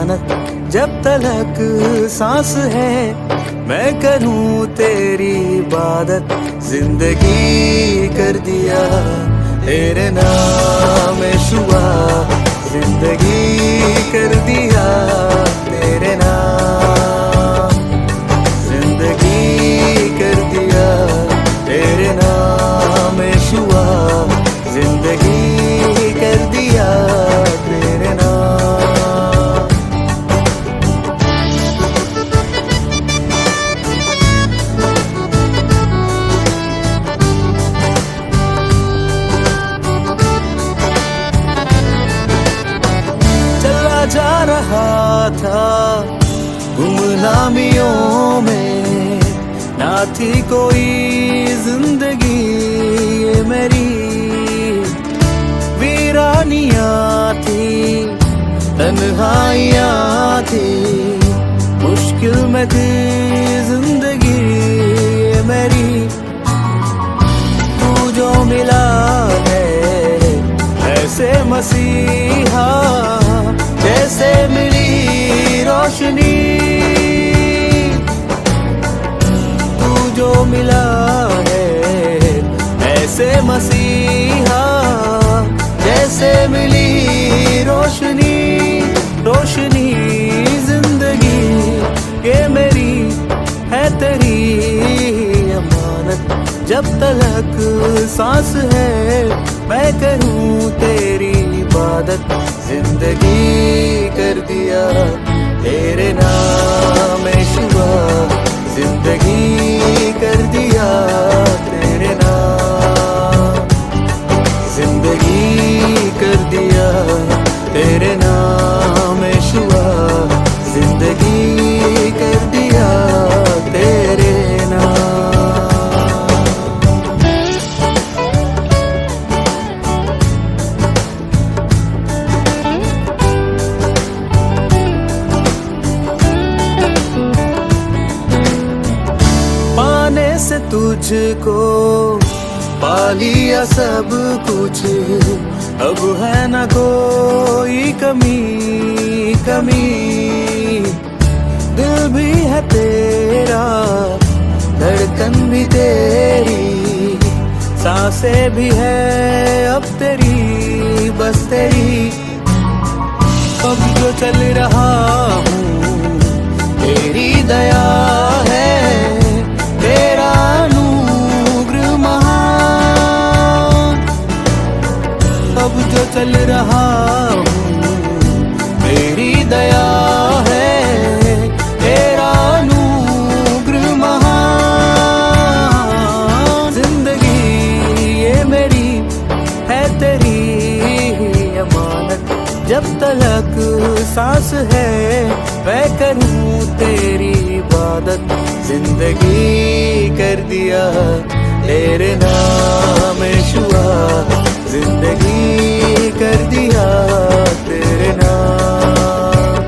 अमानत जब तलक सांस है मैं करूं तेरी इबादत जिंदगी कर दिया तेरे नाम शुआ जिंदगी कर दिया तेरे नाम जिंदगी कर दिया तेरे नाम शुआ जिंदगी कर दिया तेरे नाम। जा रहा था गुमनामियों में ना थी कोई जिंदगी ये मेरी वीरानियां थी तन्हाइयां थी मुश्किल में थी जिंदगी ये मेरी तू जो मिला है ऐसे मसीहा जैसे मिली रोशनी तू जो मिला है ऐसे मसीहा जैसे मिली रोशनी रोशनी जिंदगी ये मेरी है तेरी अमानत जब तलक सांस है मैं करूं तेरी इबादत जिंदगी कर दिया तेरे नाम शुआ जिंदगी कर दिया तेरे नाम जिंदगी कर दिया तेरे नाम शुआ जिंदगी कर दिया तेरे नाम। से तुझको पा लिया सब कुछ अब है न कोई कमी कमी दिल भी है तेरा धड़कन भी तेरी सांसें भी है अब तेरी बस तेरी अब जो चल रहा हूँ तेरी दया है तेरा अनुग्रह महान अब जो चल रहा हूँ मेरी दया है तेरा अनुग्रह महान जिंदगी ये मेरी है तेरी अमानत जब तलक सांस है मैं करूं तेरी इबादत जिंदगी कर दिया तेरे नाम शुआ जिंदगी कर दिया तेरे नाम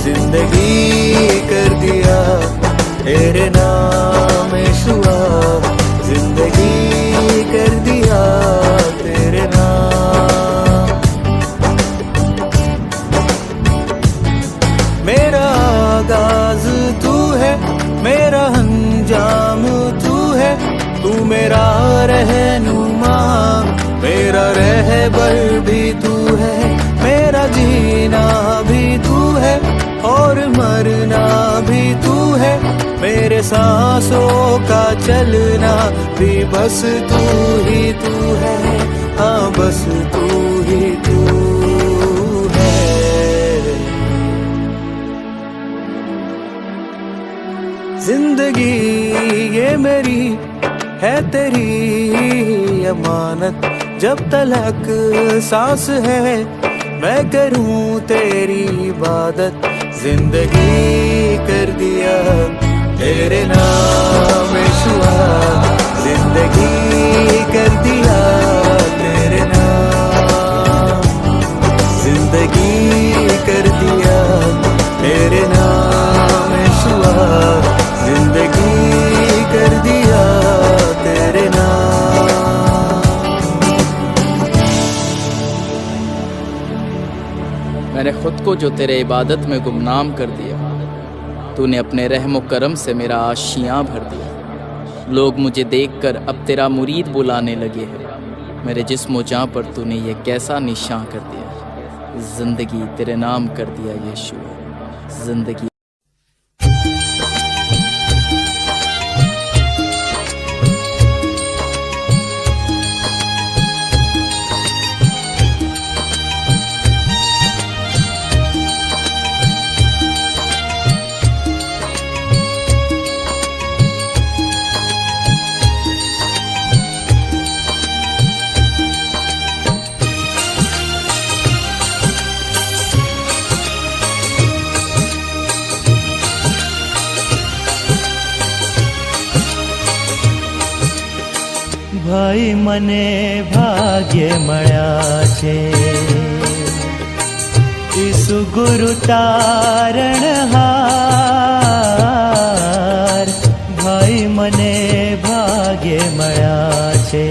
जिंदगी कर दिया तेरे नाम शुआ जिंदगी कर दिया तेरे नाम। मेरा आगाज तू है मेरा अंजाम तू है तू मेरा रहनुमा मेरा रहबर भी तू है मेरा जीना भी तू है और मरना भी तू है मेरे सांसों का चलना भी बस तू है हाँ बस तू ही तू है। जिंदगी ये मेरी है तेरी अमानत जब तलक सांस है मैं करूं तेरी इबादत जिंदगी कर दिया तेरे नाम शुआ जिंदगी कर दिया तेरे नाम जिंदगी कर दिया तेरे नाम शुआ जिंदगी कर दिया तेरे नाम। मैंने खुद को जो तेरे इबादत में गुमनाम कर दिया। तूने अपने रहम करम से मेरा आशियाँ भर दिया। लोग मुझे देखकर अब तेरा मुरीद बुलाने लगे हैं। मेरे जिस्म जाँ पर तूने ये कैसा निशान कर दिया। ज़िंदगी तेरे नाम कर दिया यीशु, ज़िंदगी। ભાઈ મને ભાગ્ય મળ્યા છે ઈસુ ગુરુ તારણહાર। ભાઈ મને ભાગ્ય મળ્યા છે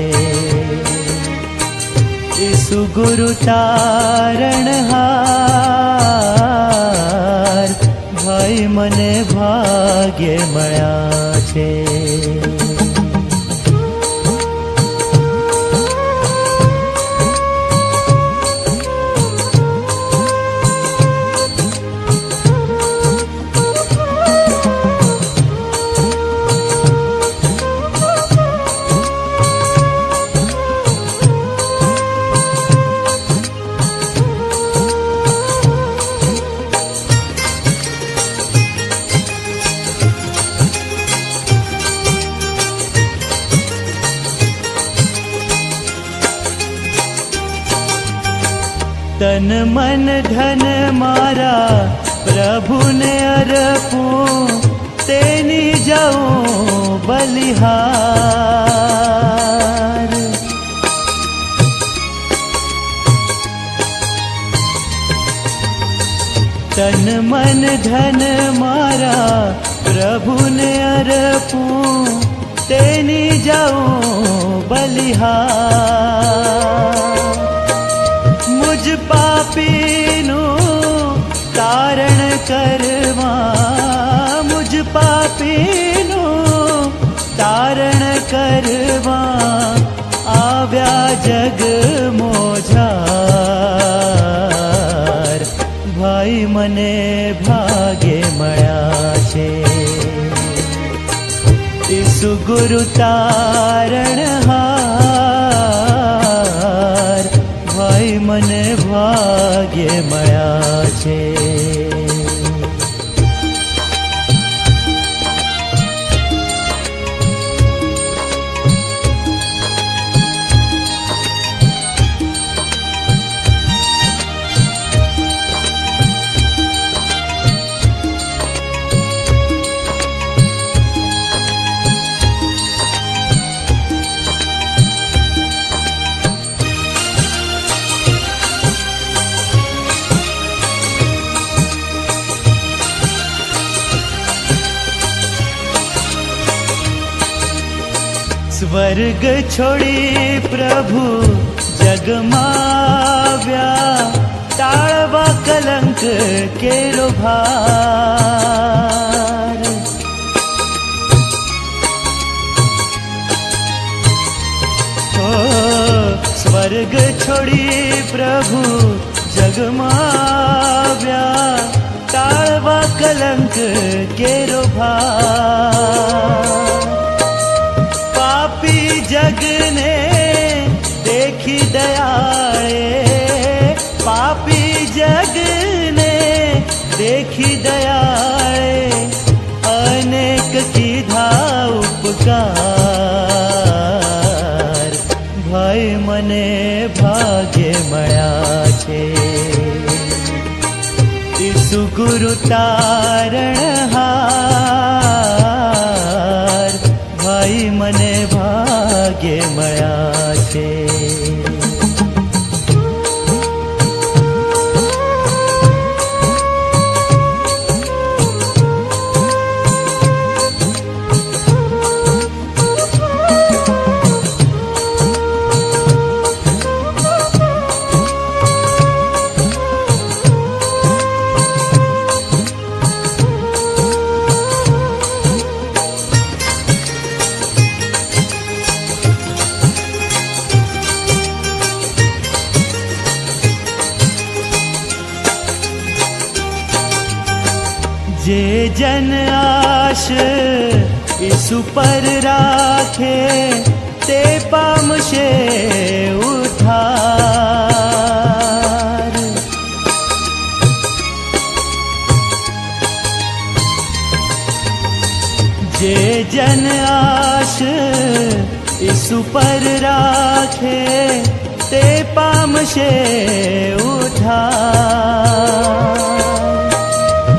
ઈસુ ગુરુ તારણહાર। ભાઈ મને ભાગ્ય મળ્યા છે। तन मन धन मारा प्रभु ने अर्पूं, तेनी जाऊं बलिहार। तन मन धन मारा प्रभु ने अर्पूं, तेनी जाऊं बलिहार। मुझ पापीनु तारण करवा, मुझ पापीनु तारण करवा, आव्या जग मोजार। भाई मने भाग्य मळ्या छे ईसु गुरु तारणहार। भाई मने भाग्य मळ्या छे। स्वर्ग छोड़ी प्रभु जगमाव्या, टाळवा कलंक केरो भार। ओ स्वर्ग छोड़ी प्रभु जगमाव्या, टाळवा कलंक केरो भार। पापी जग ने देखी दयाळे, पापी जग ने देखी दयाळे, अनेक कीधा उपकार। भाई मने भाग्य मळ्या छे ईसु गुरु तारणहार। भाई मने भाग्य मळ्या छे। જે જન આશ ઈસુ પર રાખે તે પામશે ઉદ્ધાર. જે જન આશ ઈસુ પર રાખે તે પામશે ઉદ્ધાર.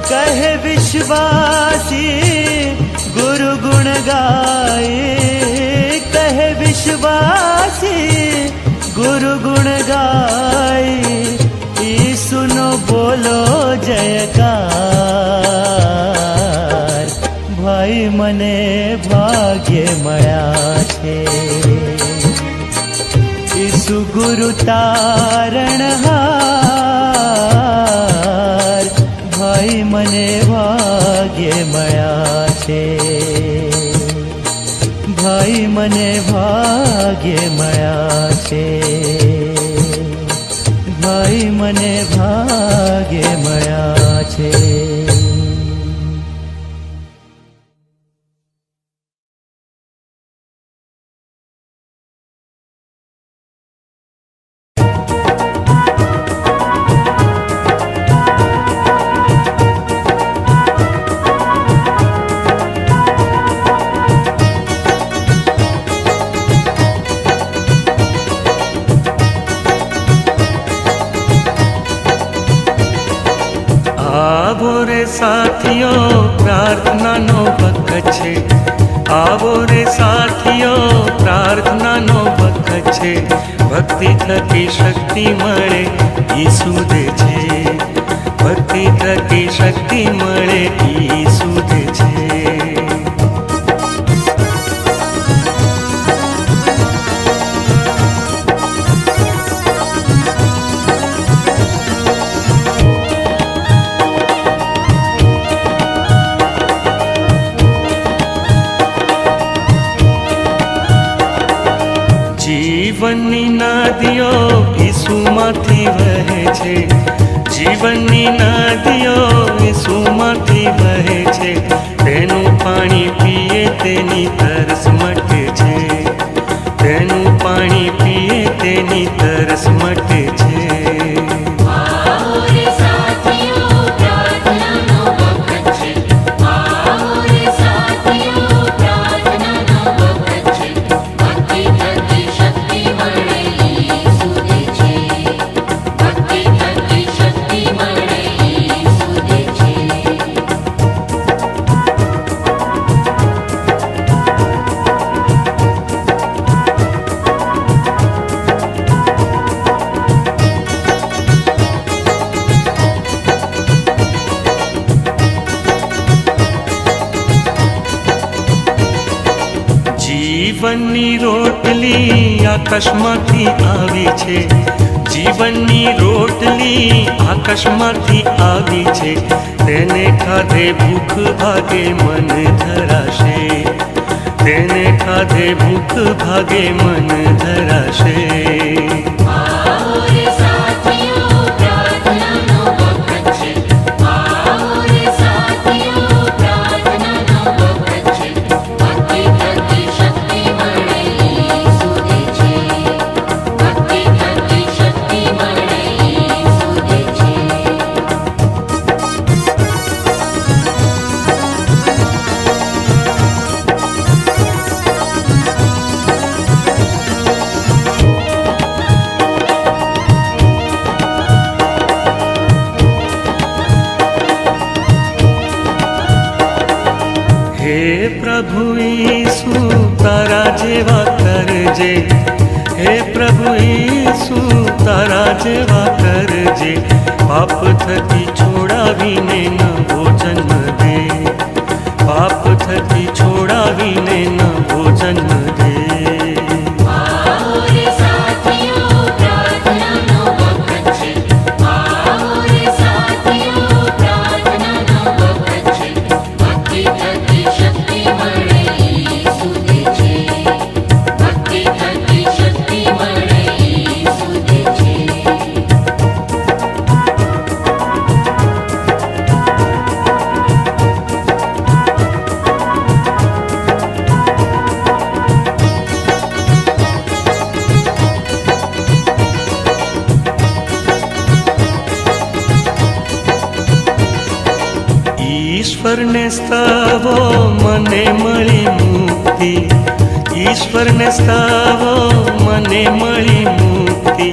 કહે વિશ્વાસી ગુરુ ગુણ ગાય, કહે વિશ્વાસી ગુરુ ગુણ ગાય, ઈસુનો બોલો જયકાર. ભાઈ મને ભાગ્ય મળ્યા છે, ઈસુ ગુરુ તારણહાર. ભાઈ મને ભાગ્ય મળ્યા છે, ભાઈ મને ભાગ્ય મળ્યા છે, ભાઈ મને ભાગ્ય મળ્યા છે. આવો રે સાથીઓ પ્રાર્થનાનો વખત છે, આવો રે સાથીઓ પ્રાર્થનાનો વખત છે. ભક્તિ થકી શક્તિ મળે ઈસુ દે છે, ભક્તિ થકી શક્તિ મળે ઈસુ દે છે. જીવનની નદીઓ ઈસુમાંથી વહે છે, જીવનની નદીઓ ઈસુમાંથી વહે છે. તેનું પાણી પીએ તેની તરસ મટે છે, તેનું પાણી પીએ તેની તરસ મટે છે. જીવનની રોટલી આકાશમાંથી આવી છે, જીવનની રોટલી આકાશમાંથી આવી છે. તેને ખાધે ભૂખ ભાગે મન ધરાશે, તેને ખાધે ભૂખ ભાગે મન ધરાશે. હે પ્રભુ ઈસુ તારા જેવા કરજે, હે પ્રભુ ઈસુ તારા જેવા કરજે. પાપ થકી છોડાવીને નવો જન્મ દે, પાપ થકી છોડાવીને નવો જન્મ દે. ઈશ્વરને સ્તવો મને મળી મુક્તિ, ઈશ્વરને સ્તવો મને મળી મુક્તિ,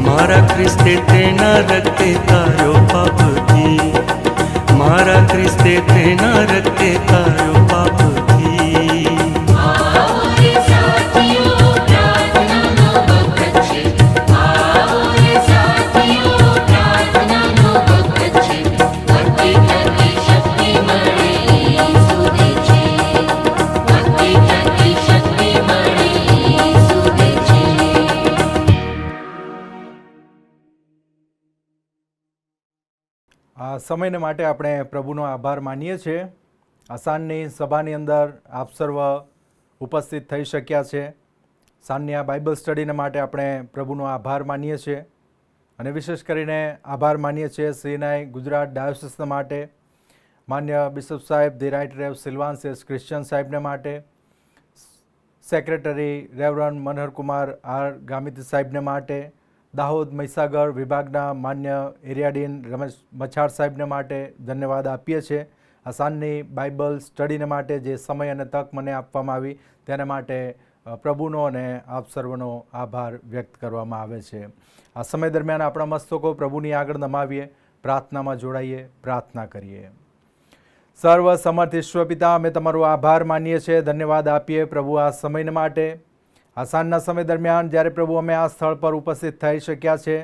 મારા ખ્રિસ્તે તેના રક્તે તાર્યો પાપથી, મારા ખ્રિસ્તે તેના રક્તે તાર્યો પાપથી. આ સમયને માટે આપણે પ્રભુનો આભાર માનીએ છીએ. આ સાંજની સભાની અંદર આપ સર્વ ઉપસ્થિત થઈ શક્યા છે. સાંજની આ બાઇબલ સ્ટડીને માટે આપણે પ્રભુનો આભાર માનીએ છીએ અને વિશેષ કરીને આભાર માનીએ છીએ શ્રીનાય ગુજરાત ડાયોસિસના માટે, માન્ય બિશપ સાહેબ the right rev Silvans S Christian સાહેબને માટે, secretary reverend Manharkumar R Gamit સાહેબને માટે, દાહોદ મહીસાગર વિભાગના માન્ય એરિયાડીન રમેશ મછાર સાહેબને માટે ધન્યવાદ આપીએ છીએ. આ સાંજની બાઇબલ સ્ટડીને માટે જે સમય અને તક મને આપવામાં આવી તેના માટે પ્રભુનો અને આપ સર્વનો આભાર વ્યક્ત કરવામાં આવે છે. આ સમય દરમિયાન આપણા મસ્તકો પ્રભુની આગળ નમાવીએ, પ્રાર્થનામાં જોડાઈએ, પ્રાર્થના કરીએ. સર્વ સમર્થ ઈશ્વર પિતા, અમે તમારો આભાર માનીએ છીએ, ધન્યવાદ આપીએ પ્રભુ આ સમયને માટે. આ સાંજના સમય દરમિયાન જ્યારે પ્રભુ અમે આ સ્થળ પર ઉપસ્થિત થઈ શક્યા છે,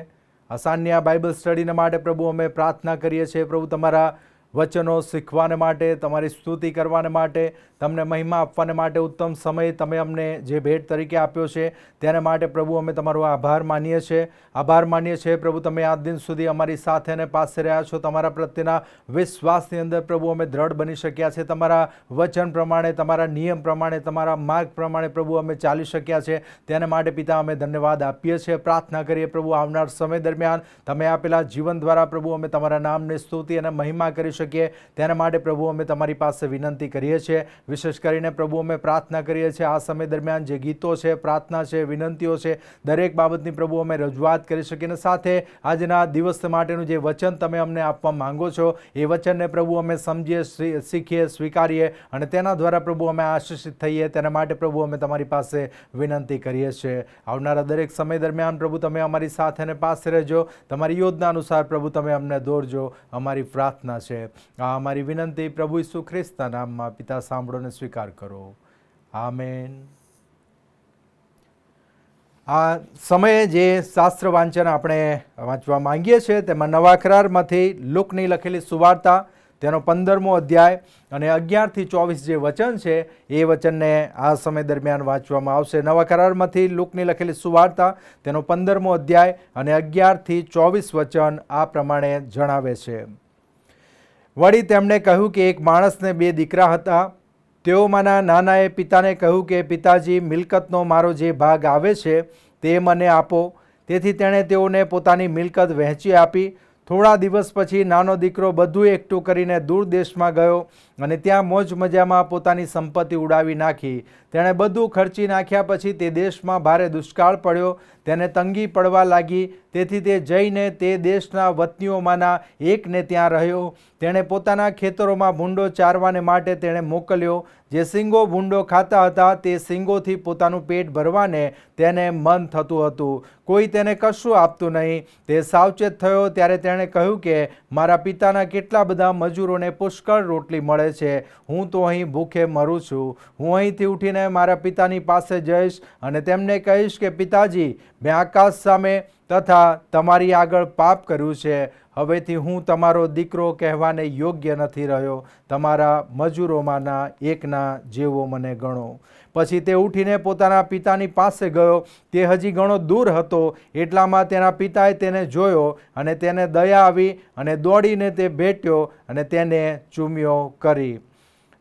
આ સાંજની આ બાઇબલ સ્ટડીને માટે પ્રભુ અમે પ્રાર્થના કરીએ છીએ. પ્રભુ તમારા વચનો શીખવાને માટે, તમારી સ્તુતિ કરવાને માટે, તમને મહિમા આપવાને માટે ઉત્તમ સમય તમે અમને જે ભેટ તરીકે આપ્યો છે તેના માટે પ્રભુ અમે તમારો આભાર માનીએ છીએ. આભાર માનીએ છીએ પ્રભુ, તમે આ દિન સુધી અમારી સાથે અને પાસે રહ્યા છો. તમારા પ્રત્યેના વિશ્વાસની અંદર પ્રભુ અમે દ્રઢ બની શક્યા છે. તમારા વચન પ્રમાણે, તમારા નિયમ પ્રમાણે, તમારા માર્ગ પ્રમાણે પ્રભુ અમે ચાલી શક્યા છે. તેના માટે પિતા અમે ધન્યવાદ આપીએ છીએ. પ્રાર્થના કરીએ પ્રભુ આવનાર સમય દરમિયાન તમે આપેલા જીવન દ્વારા પ્રભુ અમે તમારા નામની સ્તુતિ અને મહિમા કરી શકીએ. તેના માટે પ્રભુ અમે તમારી પાસે વિનંતી કરીએ છીએ. વિશેષ કરીને પ્રભુ અમે પ્રાર્થના કરીએ છીએ આ સમય દરમિયાન જે ગીતો છે, પ્રાર્થના છે, વિનંતીઓ છે, દરેક બાબતની પ્રભુ અમે રજૂઆત કરી શકીએ. અને સાથે આજના દિવસ માટેનું જે વચન તમે અમને આપવા માંગો છો એ વચનને પ્રભુ અમે સમજીએ, શીખીએ, સ્વીકારીએ અને તેના દ્વારા પ્રભુ અમે આશીષિત થઈએ. તેના માટે પ્રભુ અમે તમારી પાસે વિનંતી કરીએ છીએ. આવનારા દરેક સમય દરમિયાન પ્રભુ તમે અમારી સાથે અને પાસે રહેજો. તમારી યોજના અનુસાર પ્રભુ તમે અમને દોરજો. અમારી પ્રાર્થના છે, આ અમારી વિનંતી પ્રભુ ઈસુ ખ્રિસ્તના નામમાં પિતા સાંભળો અને સ્વીકાર કરો. આમેન. આ સમયે જે શાસ્ત્ર વાંચન આપણે વાંચવા માંગીએ છીએ તેમાં નવા કરારમાંથી લુકની લખેલી સુવાર્તા તેનો 15મો અધ્યાય અને 11 થી 24 જે વચન છે એ વચનને આ સમય દરમિયાન વાંચવામાં આવશે. નવા કરારમાંથી લુકની લખેલી સુવાર્તા તેનો 15મો અધ્યાય અને 11 થી 24 વચન આ પ્રમાણે જણાવે છે. વળી તેમણે કહ્યું કે એક માણસને 2 દીકરા હતા. તેઓમાંના નાનાએ પિતાને કહ્યું કે પિતાજી, મિલકતનો મારો જે ભાગ આવે છે તે મને આપો. તેથી તેણે તેઓને પોતાની મિલકત વહેંચી આપી. થોડા દિવસ પછી નાનો દીકરો બધું એકઠું કરીને દૂર દેશમાં ગયો અને ત્યાં મોજ મજામાં પોતાની સંપત્તિ ઉડાવી નાખી. તેણે બધું ખર્ચી નાખ્યા પછી તે દેશમાં ભારે દુષ્કાળ પડ્યો. તેને તંગી પડવા લાગી. તેથી તે જઈને તે દેશના વતનીઓમાંના એકને ત્યાં રહ્યો. તેણે પોતાના ખેતરોમાં ભૂંડો ચારવાને માટે તેણે મોકલ્યો. જે સિંગો ભૂંડો ખાતા હતા તે સિંગોથી પોતાનું પેટ ભરવાને તેને મન થતું હતું. કોઈ તેને કશું આપતું નહીં. તે સાવચેત થયો ત્યારે તેણે કહ્યું કે મારા પિતાના કેટલા બધા મજૂરોને પુષ્કળ રોટલી મળે છે. હું તો અહીં ભૂખે મરું છું. હું અહીંથી ઉઠીને મારા પિતાની પાસે જઈશ અને તેમને કહીશ કે પિતાજી, મેં આકાશ સામે તથા તમારી આગળ પાપ કર્યું છે. હવેથી હું તમારો દીકરો કહેવાને યોગ્ય નથી રહ્યો. તમારા મજૂરોમાંના એકના જેવો મને ગણો. પછી તે ઉઠીને પોતાના પિતાની પાસે ગયો. તે હજી ઘણો દૂર હતો. એટલામાં તેના પિતાએ તેને જોયો અને તેને દયા આવી અને દોડીને તે ભેટ્યો અને તેને ચૂમ્યો કરી.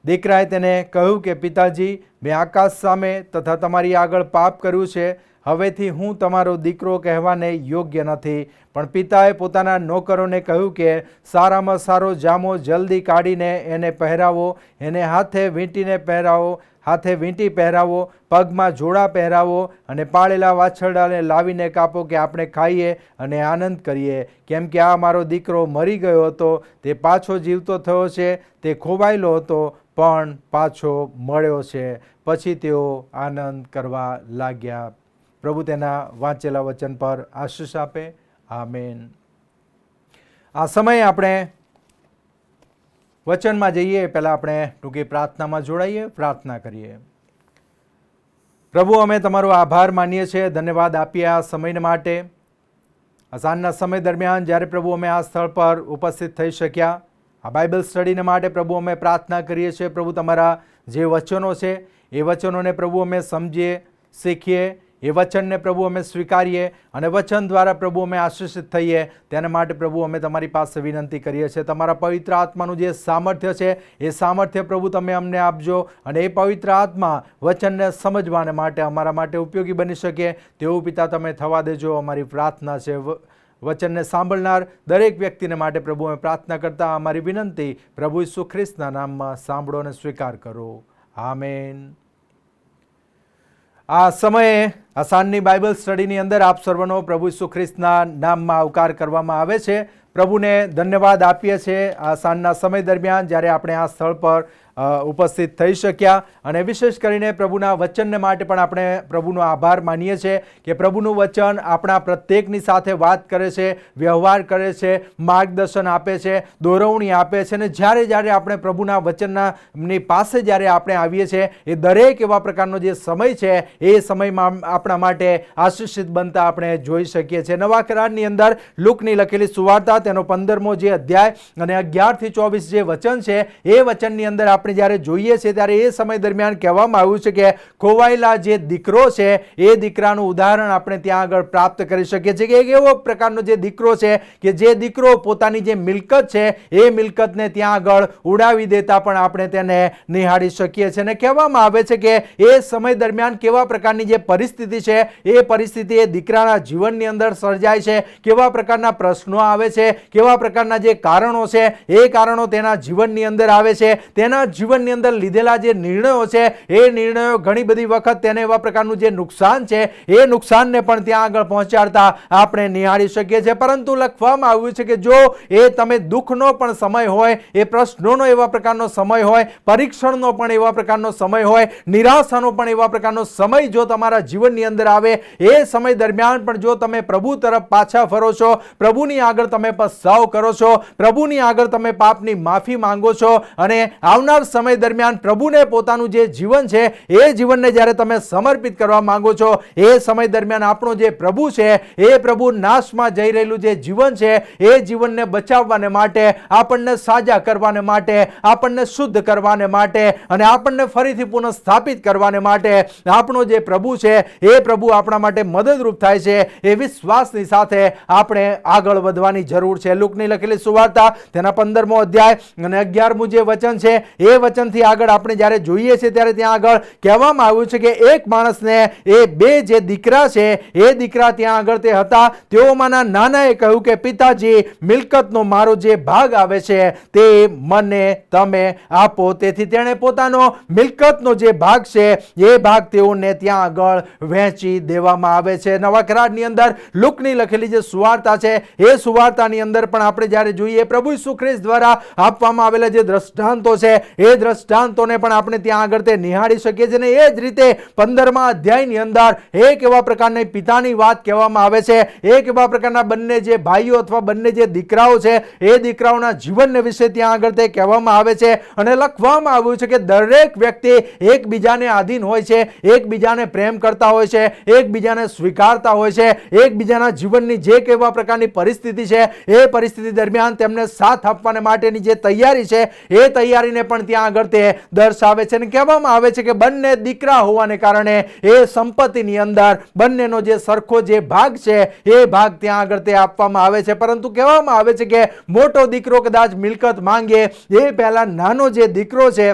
દીકરાએ તેને કહ્યું કે પિતાજી, મેં આકાશ સામે તથા તમારી આગળ પાપ કર્યું છે. હવેથી હું તમારો દીકરો કહેવાને યોગ્ય નથી. પણ પિતાએ પોતાના નોકરોને કહ્યું કે સારામાં સારો જામો જલ્દી કાઢીને એને પહેરાવો, એને હાથે વીંટી પહેરાવો, પગમાં જોડા પહેરાવો અને પાળેલા વાછરડાને લાવીને કાપો કે આપણે ખાઈએ અને આનંદ કરીએ. કેમ કે આ મારો દીકરો મરી ગયો હતો, તે પાછો જીવતો થયો છે, તે ખોવાયેલો હતો પણ પાછો મળ્યો છે. પછી તેઓ આનંદ કરવા લાગ્યા. પ્રભુ તેના વાંચેલા વચન પર આશીષ આપે. આમેન. આ સમયે આપણે વચનમાં જઈએ પહેલાં આપણે ટૂંકી પ્રાર્થનામાં જોડાઈએ, પ્રાર્થના કરીએ. પ્રભુ, અમે તમારો આભાર માનીએ છીએ, ધન્યવાદ આપીએ આ સમય માટે. આ સાંજના સમય દરમિયાન જ્યારે પ્રભુ અમે આ સ્થળ પર ઉપસ્થિત થઈ શક્યા, આ બાઇબલ સ્ટડીને માટે પ્રભુ અમે પ્રાર્થના કરીએ છીએ. પ્રભુ, તમારા જે વચનો છે એ વચનોને પ્રભુ અમે સમજીએ, શીખીએ, એ વચનને પ્રભુ અમે સ્વીકારીએ અને વચન દ્વારા પ્રભુ અમે આશીષિત થઈએ. તેના માટે પ્રભુ અમે તમારી પાસે વિનંતી કરીએ છીએ. તમારા પવિત્ર આત્માનું જે સામર્થ્ય છે એ સામર્થ્ય પ્રભુ તમે અમને આપજો અને એ પવિત્ર આત્મા વચનને સમજવાને માટે અમારા માટે ઉપયોગી બની શકે તેવું પિતા તમે થવા દેજો. અમારી પ્રાર્થના છે. વચનને સાંભળનાર દરેક વ્યક્તિને માટે પ્રભુ અમે પ્રાર્થના કરતા અમારી વિનંતી પ્રભુ ઈસુ ખ્રિસ્તના નામમાં સાંભળો અને સ્વીકાર કરો. આમેન. આ સમયે આ સાંજની બાઇબલ સ્ટડીની અંદર આપ સર્વનો પ્રભુ ઈસુ ખ્રિસ્તના નામમાં આવકાર કરવામાં આવે છે. પ્રભુને ધન્યવાદ આપીએ છીએ આ સાંજના સમય દરમિયાન જ્યારે આપણે આ સ્થળ પર ઉપસ્થિત થઈ શક્યા અને વિશેષ કરીને પ્રભુના વચનને માટે પણ આપણે પ્રભુનો આભાર માનીએ છીએ કે પ્રભુનું વચન આપણા પ્રત્યેકની સાથે વાત કરે છે, વ્યવહાર કરે છે, માર્ગદર્શન આપે છે, દોરવણી આપે છે. અને જ્યારે આપણે પ્રભુના વચનની પાસે જ્યારે આપણે આવીએ છીએ એ દરેક એવા પ્રકારનો જે સમય છે એ સમયમાં આપણા માટે આશીષિત બનતા આપણે જોઈ શકીએ છીએ. નવા કરારની અંદર લુકની લખેલી સુવાર્તા તેનો 15મો જે અધ્યાય અને 11 થી 24 જે વચન છે એ વચનની અંદર આપણે જ્યારે જોઈએ છીએ ત્યારે એ સમય દરમિયાન કહેવામાં આવ્યું છે કે ખોવાયેલા જે દીકરો છે એ દીકરાનું ઉદાહરણ આપણે ત્યાં આગળ પ્રાપ્ત કરી શકીએ છીએ કે એક એવો પ્રકારનો જે દીકરો છે કે જે દીકરો પોતાની જે મિલકત છે એ મિલકતને ત્યાં આગળ ઉડાવી દેતા પણ આપણે તેને નિહાળી શકીએ છીએ. અને કહેવામાં આવે છે કે એ સમય દરમિયાન કેવા પ્રકારની જે પરિસ્થિતિ છે એ પરિસ્થિતિ એ દીકરાના જીવનની અંદર સર્જાય છે, કેવા પ્રકારના પ્રશ્નો આવે છે, કેવા પ્રકારના જે કારણો છે એ કારણો તેના જીવનની અંદર આવે છે. તેના જીવનની અંદર લીધેલા જે નિર્ણયો છે એ નિર્ણયો ઘણી બધી વખત તેને એવા પ્રકારનું જે નુકસાન છે એ નુકસાનને પણ ત્યાં આગળ પહોંચાડતા આપણે નિહાળી શકીએ છીએ. પરંતુ લખવામાં આવ્યું છે કે જો એ તમે દુઃખનો પણ સમય હોય, એ પ્રશ્નોનો એવા પ્રકારનો સમય હોય, પરીક્ષણનો પણ એવા પ્રકારનો સમય હોય, નિરાશાનો પણ એવા પ્રકારનો સમય જો તમારા જીવનની અંદર આવે, એ સમય દરમિયાન પણ જો તમે પ્રભુ તરફ પાછા ફરો છો, પ્રભુની આગળ તમે પસ્તાવ કરો છો, પ્રભુની આગળ તમે પાપની માફી માંગો છો અને આવનાર સમય દરમિયાન પ્રભુને પોતાનું જે જીવન છે એ જીવનને જ્યારે તમે સમર્પિત કરવા માંગો છો, એ સમય દરમિયાન આપણો જે પ્રભુ છે એ પ્રભુ નાશમાં જઈ રહેલું જે જીવન છે એ જીવનને બચાવવાને માટે, આપણને સાજા કરવાને માટે, આપણને શુદ્ધ કરવાને માટે અને આપણને ફરીથી પુનઃ સ્થાપિત કરવાને માટે આપણો જે પ્રભુ છે એ પ્રભુ આપણા માટે મદદરૂપ થાય છે. એ વિશ્વાસની સાથે આપણે આગળ વધવાની જરૂર છે. લુકની લખેલી સુવાર્તા તેના 15મો અધ્યાય અને 11મું જે વચન છે એ વચનથી આગળ આપણે જ્યારે જોઈએ છીએ ત્યારે ત્યાં આગળ કહેવામાં આવ્યું છે કે એક માણસને એ બે જે દીકરા છે એ દીકરા ત્યાં આગળ તે હતા. તેઓમાંના નાનાએ કહ્યું કે પિતાજી, મિલકતનો મારો જે ભાગ આવે છે તે મને તમે આપો. તેથી તેણે પોતાનો મિલકતનો જે ભાગ છે એ ભાગ તેઓને ત્યાં આગળ વહેંચી દેવામાં આવે છે. નવા કરારની અંદર લુકની લખેલી જે સુવાર્તા છે એ સુવાર્તાની અંદર પણ આપણે જ્યારે જોઈએ પ્રભુ ઈસુ ખ્રિસ્ત દ્વારા આપવામાં આવેલા જે દ્રષ્ટાંતો છે એ દ્રષ્ટાંતોને પણ આપણે ત્યાં આગળ તે નિહાળી શકીએ છીએ. અને એ જ રીતે 15મા અધ્યાયની અંદર એક એવા પ્રકારની પિતાની વાત કહેવામાં આવે છે. એક એવા પ્રકારના બંને જે ભાઈઓ અથવા બંને જે દીકરાઓ છે એ દીકરાઓના જીવનને વિશે ત્યાં આગળ તે કહેવામાં આવે છે અને લખવામાં આવ્યું છે કે દરેક વ્યક્તિ એકબીજાને આધીન હોય છે, એકબીજાને પ્રેમ કરતા હોય છે, એકબીજાને સ્વીકારતા હોય છે, એકબીજાના જીવનની જે કેવા પ્રકારની પરિસ્થિતિ છે એ પરિસ્થિતિ દરમિયાન તેમને સાથ આપવાને માટેની જે તૈયારી છે એ તૈયારીને પણ ત્યાં આગળ તે દર્શાવે છે. અને કહેવામાં આવે છે કે બંને દીકરા હોવાને કારણે એ સંપત્તિની અંદર બંનેનો જે સરખો જે ભાગ છે એ ભાગ ત્યાં આગળ તે આપવામાં આવે છે. પરંતુ કહેવામાં આવે છે કે મોટો દીકરો કદાચ મિલકત માંગે એ પહેલા નાનો જે દીકરો છે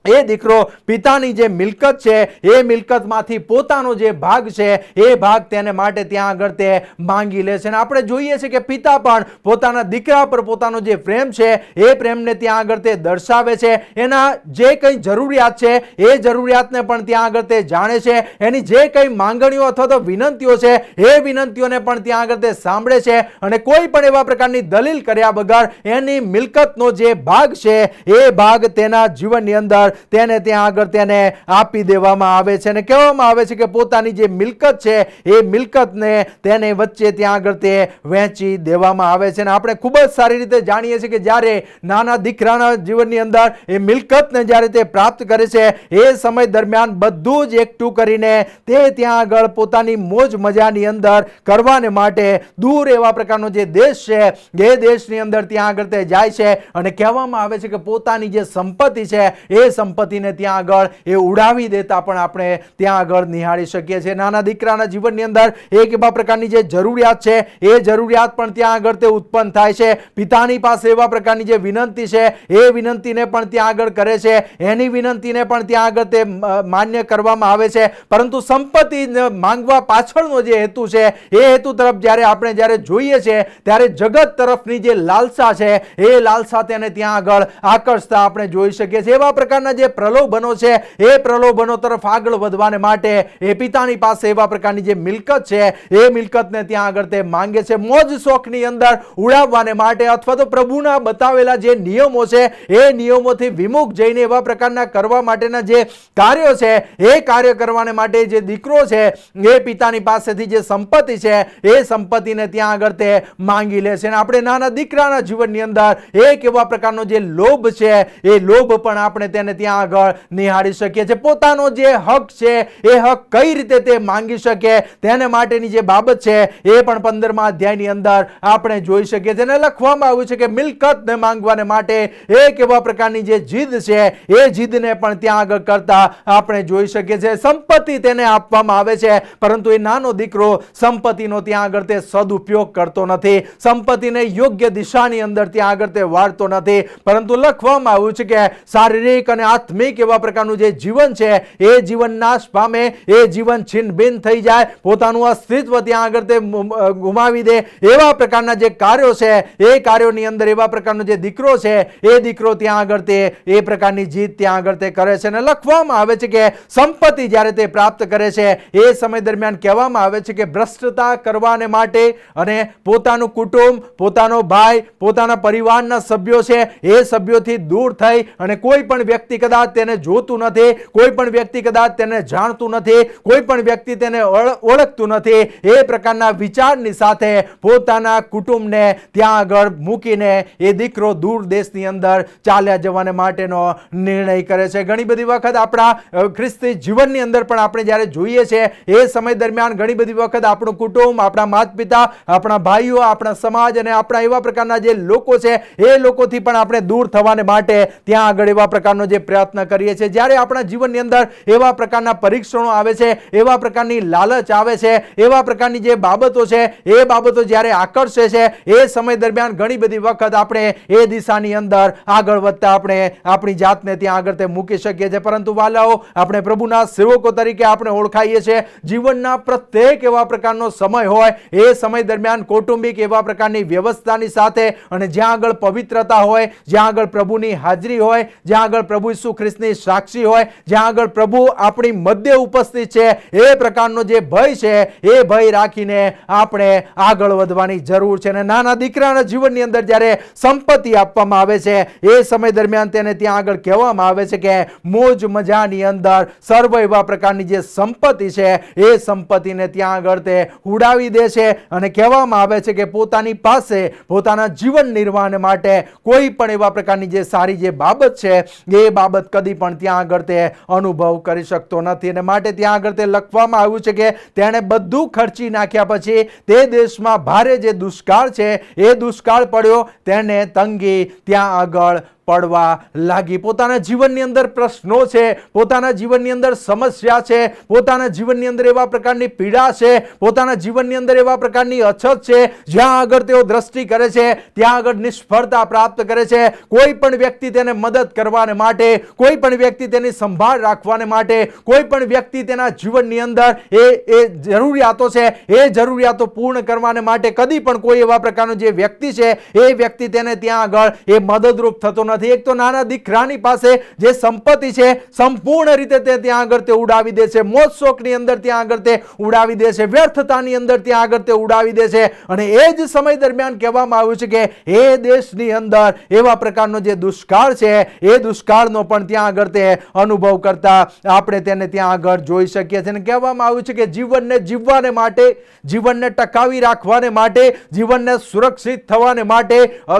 એ દીકરો પિતાની જે મિલકત છે એ મિલકતમાંથી પોતાનો જે ભાગ છે એ ભાગ તેને માટે ત્યાં આગળ તે માંગી લે છે. અને આપણે જોઈએ છીએ કે પિતા પણ પોતાના દીકરા પર પોતાનો જે પ્રેમ છે એ પ્રેમને ત્યાં આગળ તે દર્શાવે છે. એના જે કંઈ જરૂરિયાત છે એ જરૂરિયાતને પણ ત્યાં આગળ તે જાણે છે. એની જે કંઈ માંગણીઓ અથવા તો વિનંતીઓ છે એ વિનંતીઓને પણ ત્યાં આગળ તે સાંભળે છે અને કોઈ પણ એવા પ્રકારની દલીલ કર્યા વગર એની મિલકતનો જે ભાગ છે એ ભાગ તેના જીવનની અંદર તેને ત્યાં આગળ તેને આપી દેવામાં આવે છે અને કહેવામાં આવે છે કે પોતાની જે મિલકત છે એ મિલકતને તેને વચ્ચે ત્યાં આગળ તે વહેંચી દેવામાં આવે છે. અને આપણે ખૂબ જ સારી રીતે જાણીએ છીએ કે જ્યારે નાના દીકરાના જીવનની અંદર એ મિલકતને જ્યારે તે પ્રાપ્ત કરે છે એ સમય દરમિયાન બધું જ એકઠું કરીને તે ત્યાં આગળ પોતાની મોજ મજાની અંદર કરવાને માટે દૂર એવા પ્રકારનો જે દેશ છે એ દેશની અંદર ત્યાં આગળ તે જાય છે. અને કહેવામાં આવે છે કે પોતાની જે સંપત્તિ છે એ સંપત્તિને ત્યાં આગળ એ ઉડાવી દેતા પણ આપણે ત્યાં આગળ નિહાળી શકીએ છીએ. નાના દીકરાના જીવનની અંદર એક એવા પ્રકારની જે જરૂરિયાત છે એ જરૂરિયાત પણ ત્યાં આગળ તે ઉત્પન્ન થાય છે. પિતાની પાસે એવા પ્રકારની જે વિનંતી છે એ વિનંતીને પણ ત્યાં આગળ કરે છે. એની વિનંતીને પણ ત્યાં આગળ તે માન્ય કરવામાં આવે છે. પરંતુ સંપત્તિ માંગવા પાછળનો જે હેતુ છે એ હેતુ તરફ જ્યારે જોઈએ છીએ ત્યારે જગત તરફની જે લાલસા છે એ લાલસા તેને ત્યાં આગળ આકર્ષતા આપણે જોઈ શકીએ છીએ. એવા પ્રકારના જે પ્રલોભનો છે એ પ્રલોભનો તરફ આગળ વધવાને માટે એ પિતાની પાસે એવા પ્રકારની જે મિલકત છે એ મિલકતને ત્યાં આગળ તે માંગે છે. મોજ શોખની અંદર ઉડાવવાને માટે અથવા તો પ્રભુના બતાવેલા જે નિયમો છે એ નિયમોથી વિમુખ જઈને એવા પ્રકારના કરવા માટેના જે કાર્યો છે એ કાર્ય કરવાને માટે જે દીકરો છે એ પિતાની પાસેથી જે સંપત્તિ છે એ સંપત્તિને ત્યાં આગળ તે માંગી લે છે. અને આપણે નાના દીકરાના જીવનની અંદર એક એવા પ્રકારનો જે લોભ છે એ લોભ પણ આપણે તેને ત્યાં આગળ નિહાળી શકીએ છીએ. પોતાનો જે હક છે એ હક કઈ રીતે તે માંગી શકે તેને માટેની જે બાબત છે એ પણ 15મા અધ્યાયની અંદર આપણે જોઈ શકીએ છીએ. અને લખવામાં આવ્યું છે કે મિલકતને માંગવાને માટે એક એવા પ્રકારની જે જીદ છે એ જીદને પણ ત્યાં આગળ કરતા આપણે જોઈ શકીએ છીએ. સંપત્તિ તેને આપવામાં આવે છે પરંતુ એ નાનો દીકરો સંપત્તિનો ત્યાં આગળ તે સદુપયોગ કરતો નથી. સંપત્તિને યોગ્ય દિશાની અંદર ત્યાં આગળ તે વાળતો નથી. પરંતુ લખવામાં આવ્યું છે કે શારીરિક અને આત્મિક એવા પ્રકારનું જે જીવન છે એ જીવન નાશ પામે, એ જીવન છિન્ન ભિન્ન થઈ જાય, પોતાનું અસ્તિત્વ ત્યાં આગળ તે ગુમાવી દે એવા પ્રકારના જે કાર્યો છે એ કાર્યોની અંદર એવા પ્રકારનો જે દીકરો છે એ દીકરો ત્યાં આગળ તે એ પ્રકારની જીત ત્યાં આગળ તે કરે છે. અને લખવામાં આવે છે કે સંપત્તિ જ્યારે તે પ્રાપ્ત કરે છે એ સમય દરમિયાન કહેવામાં આવે છે કે ભ્રષ્ટતા કરવાને માટે અને પોતાનું કુટુંબ, પોતાનો ભાઈ, પોતાના પરિવારના સભ્યો છે એ સભ્યોથી દૂર થઈ અને કોઈ પણ વ્યક્તિ કદાચ તેને જોતું નથી, કોઈ પણ વ્યક્તિ કદાચ તેને જાણતું નથી, કોઈ પણ વ્યક્તિ તેને ઓળખતું નથી, એ પ્રકારના વિચારની સાથે પોતાના કુટુંબને ત્યાં આગળ મૂકીને એ દીકરો દૂર દેશની અંદર ચાલ્યા જવાને માટેનો નિર્ણય કરે છે. ઘણી બધી વખત આપણા ખ્રિસ્તી જીવનની અંદર પણ આપણે જ્યારે જોઈએ છે એ સમય દરમિયાન ઘણી બધી વખત આપણું કુટુંબ, આપણા માતા પિતા, આપણા ભાઈઓ, આપણા સમાજ અને આપણા એવા પ્રકારના જે લોકો છે એ લોકોથી પણ આપણે દૂર થવાને માટે ત્યાં આગળ એવા પ્રકારનો જે પ્રયત્ન કરીએ છીએ. જ્યારે આપણા જીવનની અંદર એવા પ્રકારના પરીક્ષણો આવે છે, એવા પ્રકારની લાલચ આવે છે, એવા પ્રકારની જે બાબતો છે એ બાબતો જ્યારે આકર્ષે છે એ સમય દરમિયાન ઘણી બધી વખત આપણે એ દિશાની અંદર આગળ વધતા આપણે આપણી જાતને ત્યાં આગળ તે મૂકી શકીએ છીએ. પરંતુ વાલાઓ, આપણે પ્રભુના સેવકો તરીકે આપણે ઓળખાઈએ છીએ. જીવનના પ્રત્યેક એવા પ્રકારનો સમય હોય એ સમય દરમિયાન કૌટુંબિક એવા પ્રકારની વ્યવસ્થાની સાથે અને જ્યાં આગળ પવિત્રતા હોય, જ્યાં આગળ પ્રભુની હાજરી હોય, જ્યાં આગળ પ્રભુ ઈસુ ખ્રિસ્તની સાક્ષી હોય, જ્યાં આગળ પ્રભુ આપણી મધ્ય ઉપસ્થિત છે એ પ્રકારનો જે ભય છે એ ભય રાખીને આપણે આગળ વધવાની જરૂર છે. અને નાના દીકરાના જીવનની અંદર જ્યારે સંપત્તિ આપવામાં આવે છે એ સમય દરમિયાન તેને ત્યાં આગળ કહેવામાં આવે છે કે મોજ મજાની અંદર સર્વ એવા પ્રકારની જે સંપત્તિ છે એ સંપત્તિને ત્યાં આગળ તે ઉડાવી દે છે અને કહેવામાં આવે છે કે પોતાની પાસે પોતાના જીવન નિર્વાહ માટે કોઈ પણ એવા પ્રકારની જે સારી જે બાબત છે એ બાબત કદી પણ ત્યાં આગળ તે અનુભવ કરી શકતો નથી. અને માટે ત્યાં આગળ તે લખવામાં આવ્યું છે કે તેણે બધું ખર્ચી નાખ્યા પછી તે દેશમાં ભારે જે દુષ્કાળ છે એ દુષ્કાળ પડ્યો, તેને તંગી ત્યાં આગળ પડવા લાગી. પોતાના જીવનની અંદર પ્રશ્નો છે, પોતાના જીવનની અંદર સમસ્યા છે, પોતાના જીવનની અંદર એવા પ્રકારની પીડા છે, પોતાના જીવનની અંદર એવા પ્રકારની અછત છે, જ્યાં આગળ તેઓ દ્રષ્ટિ કરે છે ત્યાં આગળ નિષ્ફળતા પ્રાપ્ત કરે છે. કોઈ પણ વ્યક્તિ તેને મદદ કરવાને માટે, કોઈ પણ વ્યક્તિ તેની સંભાળ રાખવાને માટે, કોઈ પણ વ્યક્તિ તેના જીવનની અંદર એ જરૂરિયાતો છે એ જરૂરિયાતો પૂર્ણ કરવાને માટે કદી પણ કોઈ એવા પ્રકારનો જે વ્યક્તિ છે એ વ્યક્તિ તેને ત્યાં આગળ એ મદદરૂપ થતો નથી. એક તો નાના દીકરાની પાસે જે સંપત્તિ છે સંપૂર્ણ રીતે તે ત્યાં આગળ તે ઉડાવી દે છે, મોજ શોખની અંદર ત્યાં આગળ તે ઉડાવી દે છે, વ્યર્થતાની અંદર ત્યાં આગળ તે ઉડાવી દે છે. અને એ જ સમય દરમિયાન કહેવામાં આવ્યું છે કે એ દેશની અંદર એવા પ્રકારનો જે દુષ્કાળ છે એ દુષ્કાળનો પણ ત્યાં આગળ તે અનુભવ કરતા આપણે તેને ત્યાં આગળ જોઈ શકીએ છીએ. અને કહેવામાં આવ્યું છે કે જીવનને જીવવાને માટે, જીવનને ટકાવી રાખવાને માટે, જીવનને સુરક્ષિત થવાને માટે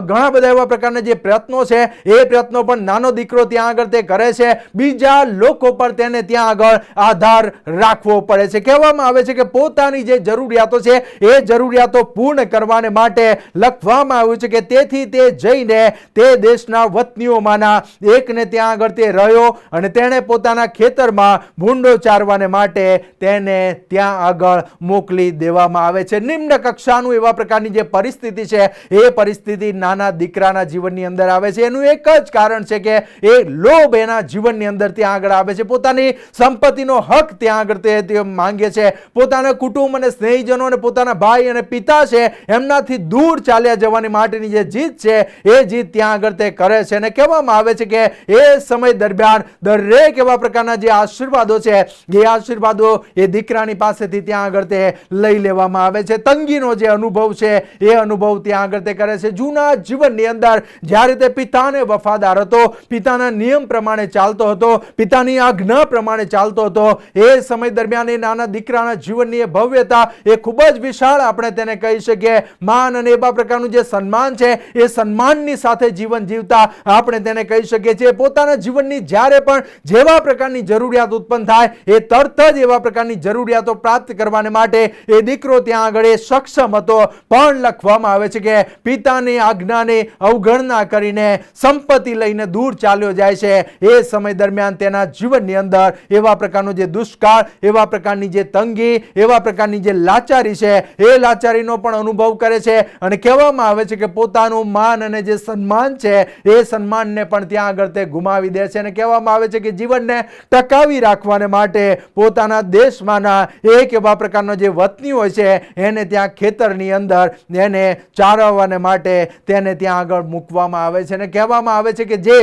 ઘણા બધા એવા પ્રકારના જે પ્રયત્નો છે એ પ્રયત્નો પણ નાનો દીકરો ત્યાં આગળ તે કરે છે. બીજા લોકો પર તેને ત્યાં આગળ આધાર રાખવો પડે છે. કહેવામાં આવે છે કે પોતાની જે જરૂરિયાતો છે એ જરૂરિયાતો પૂર્ણ કરવાને માટે લખવામાં આવ્યું છે કે તેથી તે જઈને તે દેશના વતનીઓમાંના એકને ત્યાં આગળ તે રહ્યો અને તેણે પોતાના ખેતરમાં ભૂંડો ચારવાને માટે તેને ત્યાં આગળ મોકલી દેવામાં આવે છે. નિમ્ન કક્ષાનું એવા પ્રકારની જે પરિસ્થિતિ છે એ પરિસ્થિતિ નાના દીકરાના જીવનની અંદર આવે છે. એનું એક જ કારણ છે કે એ લોભ એના જીવનની અંદર ત્યાં આગળ આવે છે. પોતાની સંપત્તિનો હક ત્યાં આગળ તે માંગે છે. પોતાના કુટુંબ અને સ્નેહીજનો અને પોતાના ભાઈ અને પિતા છે એમનાથી દૂર ચાલ્યા જવાની માટેની જે જીત છે એ જીત ત્યાં આગળ તે કરે છે. અને કહેવામાં આવે છે કે એ સમય દરમિયાન દરેક એવા પ્રકારના જે આશીર્વાદો છે એ આશીર્વાદો એ દીકરાની પાસેથી ત્યાં આગળ તે લઈ લેવામાં આવે છે. તંગીનો જે અનુભવ છે એ અનુભવ ત્યાં આગળ તે કરે છે. જૂના જીવનની અંદર જ્યારે તે પિતાને વફાદાર હતો, પિતાના નિયમ પ્રમાણે ચાલતો હતો, પિતાની આજ્ઞા પ્રમાણે ચાલતો હતો, એ સમય દરમિયાન એ નાના દીકરાના જીવનની એ ભવ્યતા એ ખૂબ જ વિશાળ આપણે તેને કહી શકીએ. માન અને એવા પ્રકારનું જે સન્માન છે એ સન્માનની સાથે જીવન જીવતા આપણે તેને કહી શકીએ છીએ. પોતાના જીવનની જ્યારે પણ જેવા પ્રકારની જરૂરિયાત ઉત્પન્ન થાય એ તરત જ એવા પ્રકારની જરૂરિયાતો પ્રાપ્ત કરવાને માટે એ દીકરો ત્યાં આગળ એ સક્ષમ હતો. પણ લખવામાં આવે છે કે પિતાની આજ્ઞાની અવગણના કરીને સંપત્તિ લઈને દૂર ચાલ્યો જાય છે. એ સમય દરમિયાન તેના જીવનની અંદર એવા પ્રકારનો જે દુષ્કાળ, એવા પ્રકારની જે તંગી, એવા પ્રકારની જે લાચારી છે એ લાચારીનો પણ અનુભવ કરે છે. અને કહેવામાં આવે છે કે પોતાનું માન અને જે સન્માન છે એ સન્માનને પણ ત્યાં આગળ તે ગુમાવી દે છે. અને કહેવામાં આવે છે કે જીવનને ટકાવી રાખવાને માટે પોતાના દેશમાંના એક એવા પ્રકારનો જે વતની હોય છે એને ત્યાં ખેતરની અંદર એને ચારવવાને માટે તેને ત્યાં આગળ મૂકવામાં આવે છે. અને કહેવામાં આવે છે કે જે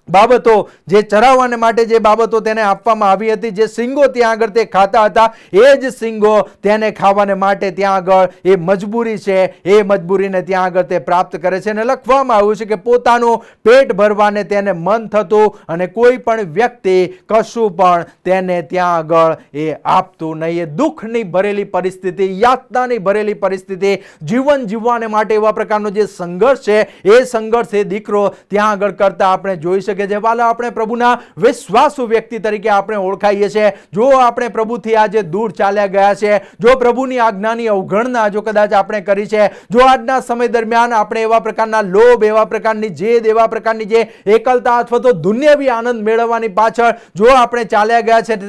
બાબતો, જે ચરાવવાને માટે જે બાબતો તેને આપવામાં આવી હતી, જે સિંગો ત્યાં આગળ તે ખાતા હતા એ જ સિંગો તેને ખાવાને માટે ત્યાં આગળ એ મજબૂરી છે એ મજબૂરીને ત્યાં આગળ તે પ્રાપ્ત કરે છે. અને લખવામાં આવ્યું છે કે પોતાનું પેટ ભરવાને તેને મન થતું અને કોઈ પણ વ્યક્તિ કશું પણ તેને ત્યાં આગળ એ આપતું નહીં. એ દુઃખની ભરેલી પરિસ્થિતિ, યાતનાની ભરેલી પરિસ્થિતિ, જીવન જીવવાને માટે એવા પ્રકારનો જે સંઘર્ષ છે એ સંઘર્ષ એ દીકરો ત્યાં આગળ કરતા આપણે જોઈ શકીએ. જે વાલા આપણે પ્રભુના વિશ્વાસુ વ્યક્તિ તરીકે આપણે ઓળખાઈએ છીએ. જો આપણે પ્રભુથી આજે દૂર ચાલ્યા ગયા છે, જો પ્રભુની આજ્ઞાની અવગણના જો કદાચ આપણે કરી છે, જો આજના સમય દરમિયાન આપણે એવા પ્રકારના લોભ, એવા પ્રકારની જેદ, એવા પ્રકારની જે એકલતા અથવા તો દુન્યવી આનંદ મેળવવાની પાછળ જો આપણે ચાલ્યા ગયા છે,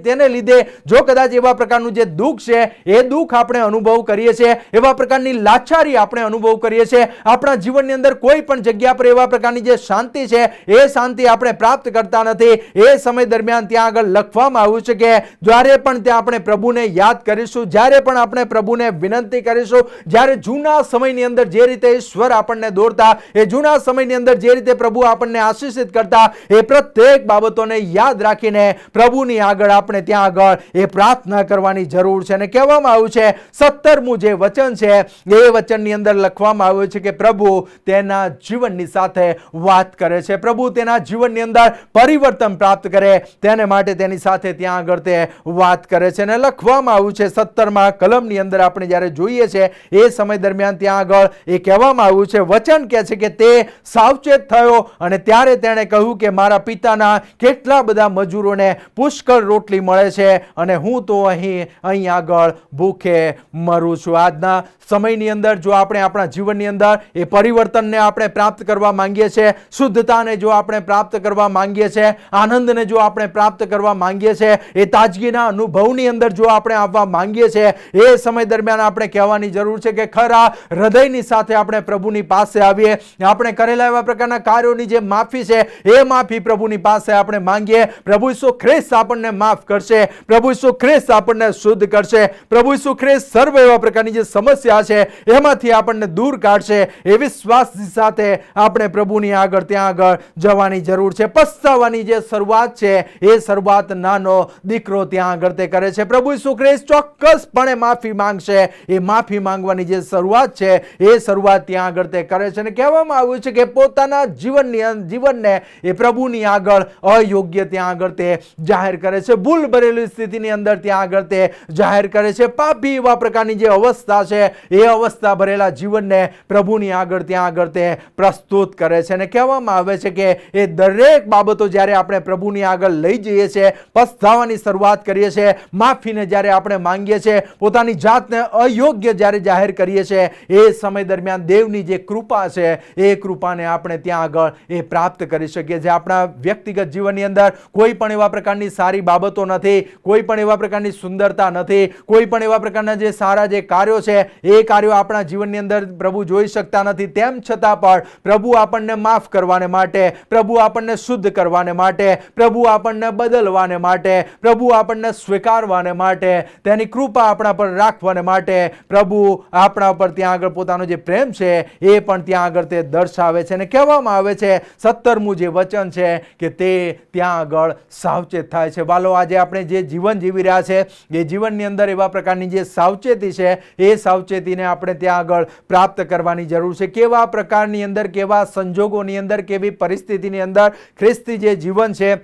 તેને લીધે જો કદાચ એવા પ્રકારનું જે દુઃખ છે એ દુઃખ આપણે અનુભવ કરીએ છીએ, એવા પ્રકારની લાચારી આપણે અનુભવ કરીએ છીએ, આપણા જીવનની અંદર કોઈ પણ જગ્યા પર એવા પ્રકારની જે શાંતિ છે એ શાંતિ આપણે પ્રાપ્ત કરતા નથી. એ સમય દરમિયાન ત્યાં આગળ લખવામાં આવ્યું છે કે જ્યારે પણ ત્યાં આપણે પ્રભુને યાદ કરીશું, જ્યારે પણ આપણે પ્રભુને વિનંતી કરીશું, જ્યારે જૂના સમયની અંદર જે રીતે ઈશ્વર આપણને દોરતા, એ જૂના સમયની અંદર જે રીતે પ્રભુ આપણને આશીષિત કરતા, એ પ્રત્યેક બાબતોને યાદ રાખીને પ્રભુની આગળ આપણે ત્યાં આગળ એ પ્રાર્થના કરવાની જરૂર છે. અને કહેવામાં આવ્યું છે 17મું જે વચન છે એ વચનની અંદર લખવામાં આવ્યું છે કે પ્રભુ તેના જીવનની સાથે વાત કરે છે. પ્રભુ પ્રભુ તેના જીવનની અંદર પરિવર્તન પ્રાપ્ત કરે તેને માટે તેની સાથે ત્યાં આગળ તે વાત કરે છે. અને લખવામાં આવ્યું છે 17મા કલમની અંદર આપણે જ્યારે જોઈએ છે એ સમય દરમિયાન ત્યાં આગળ એ કહેવામાં આવ્યું છે, વચન કહે છે કે તે સાવચેત થયો અને ત્યારે તેણે કહ્યું કે મારા પિતાના કેટલા બધા મજૂરોને પુષ્કળ રોટલી મળે છે અને હું તો અહીં આગળ ભૂખે મરું છું. આજના સમયની અંદર જો આપણે આપણા જીવનની અંદર એ પરિવર્તનને આપણે પ્રાપ્ત કરવા માંગીએ છીએ, શુદ્ધતાને જો આપણે પ્રાપ્ત કરવા માંગીએ છીએ, આનંદને જો આપણે પ્રાપ્ત કરવા માંગીએ છીએ, એ તાજગીના અનુભવની અંદર જો આપણે આવવા માંગીએ છીએ, એ સમય દરમિયાન આપણે કહેવાની જરૂર છે કે ખરા હૃદયની સાથે આપણે પ્રભુની પાસે આવીએ. આપણે કરેલા એવા પ્રકારના કાર્યોની જે માફી છે એ માફી પ્રભુની પાસે આપણે માંગીએ. પ્રભુ ઈસુ ખ્રિસ્ત આપણને માફ કરશે, પ્રભુ ઈસુ ખ્રિસ્ત આપણને શુદ્ધ કરશે, પ્રભુ ઈસુ ખ્રિસ્ત સર્વ એવા પ્રકારની જે સમસ્યા છે એમાંથી આપણને દૂર કાઢશે. એ વિશ્વાસની સાથે આપણે પ્રભુની આગળ ત્યાં આગળ જવાની જરૂર છે. પસ્તાવાની જે શરૂઆત છે એ શરૂઆત નાનો દીકરો ત્યાં આગળ તે કરે છે. પ્રભુ ઈસુ ખ્રિસ્ત ચોક્કસપણે માફી માંગશે. એ માફી માંગવાની જે શરૂઆત છે એ શરૂઆત ત્યાં આગળ તે કરે છે. અને કહેવામાં આવ્યું છે કે પોતાના જીવનને એ પ્રભુની આગળ અયોગ્ય ત્યાં આગળ તે જાહેર કરે છે, ભૂલ ભરેલી સ્થિતિની અંદર ત્યાં આગળ તે જાહેર કરે છે. પાપી એવા પ્રકારની જે અવસ્થા છે એ અવસ્થા ભરેલા જીવનને પ્રભુની આગળ ત્યાં આગળ તે પ્રસ્તુત કરે છે. અને કહેવામાં આવે છે કે એ દરેક બાબતો જ્યારે આપણે પ્રભુની આગળ લઈ જઈએ છીએ, પસ્તાવાની શરૂઆત કરીએ છીએ, માફીને જ્યારે આપણે માંગીએ છીએ, પોતાની જાતને અયોગ્ય જ્યારે જાહેર કરીએ છીએ, એ સમય દરમિયાન દેવની જે કૃપા છે એ કૃપાને આપણે ત્યાં આગળ એ પ્રાપ્ત કરી શકીએ છીએ. આપણા વ્યક્તિગત જીવનની અંદર કોઈ પણ એવા પ્રકારની સારી બાબતો નથી, કોઈ પણ એવા પ્રકારની સુંદરતા નથી, કોઈ પણ એવા પ્રકારના જે સારા જે કાર્યો છે એ કાર્યો આપણા જીવનની અંદર પ્રભુ જોઈ શકતા નથી. તેમ છતાં પણ પ્રભુ આપણને માફ કરવાને માટે, પ્રભુ આપણને શુદ્ધ કરવાને માટે, પ્રભુ આપણને બદલવાને માટે, પ્રભુ આપણને સ્વીકારવાને માટે, તેની કૃપા આપણા પર રાખવાને માટે પ્રભુ આપણા પર ત્યાં આગળ પોતાનો જે પ્રેમ છે એ પણ ત્યાં આગળ તે દર્શાવે છે. અને કહેવામાં આવે છે 17મું જે વચન છે કે તે ત્યાં આગળ સાવચેત થાય છે. વાલો, આજે આપણે જે જીવન જીવી રહ્યા છે એ જીવનની અંદર એવા પ્રકારની જે સાવચેતી છે એ સાવચેતીને આપણે ત્યાં આગળ પ્રાપ્ત કરવાની જરૂર છે. કેવા પ્રકારની અંદર, કેવા સંજોગોની અંદર, કેવી પરિસ્થિતિની અંદર ખ્રિસ્તી જે જીવન છે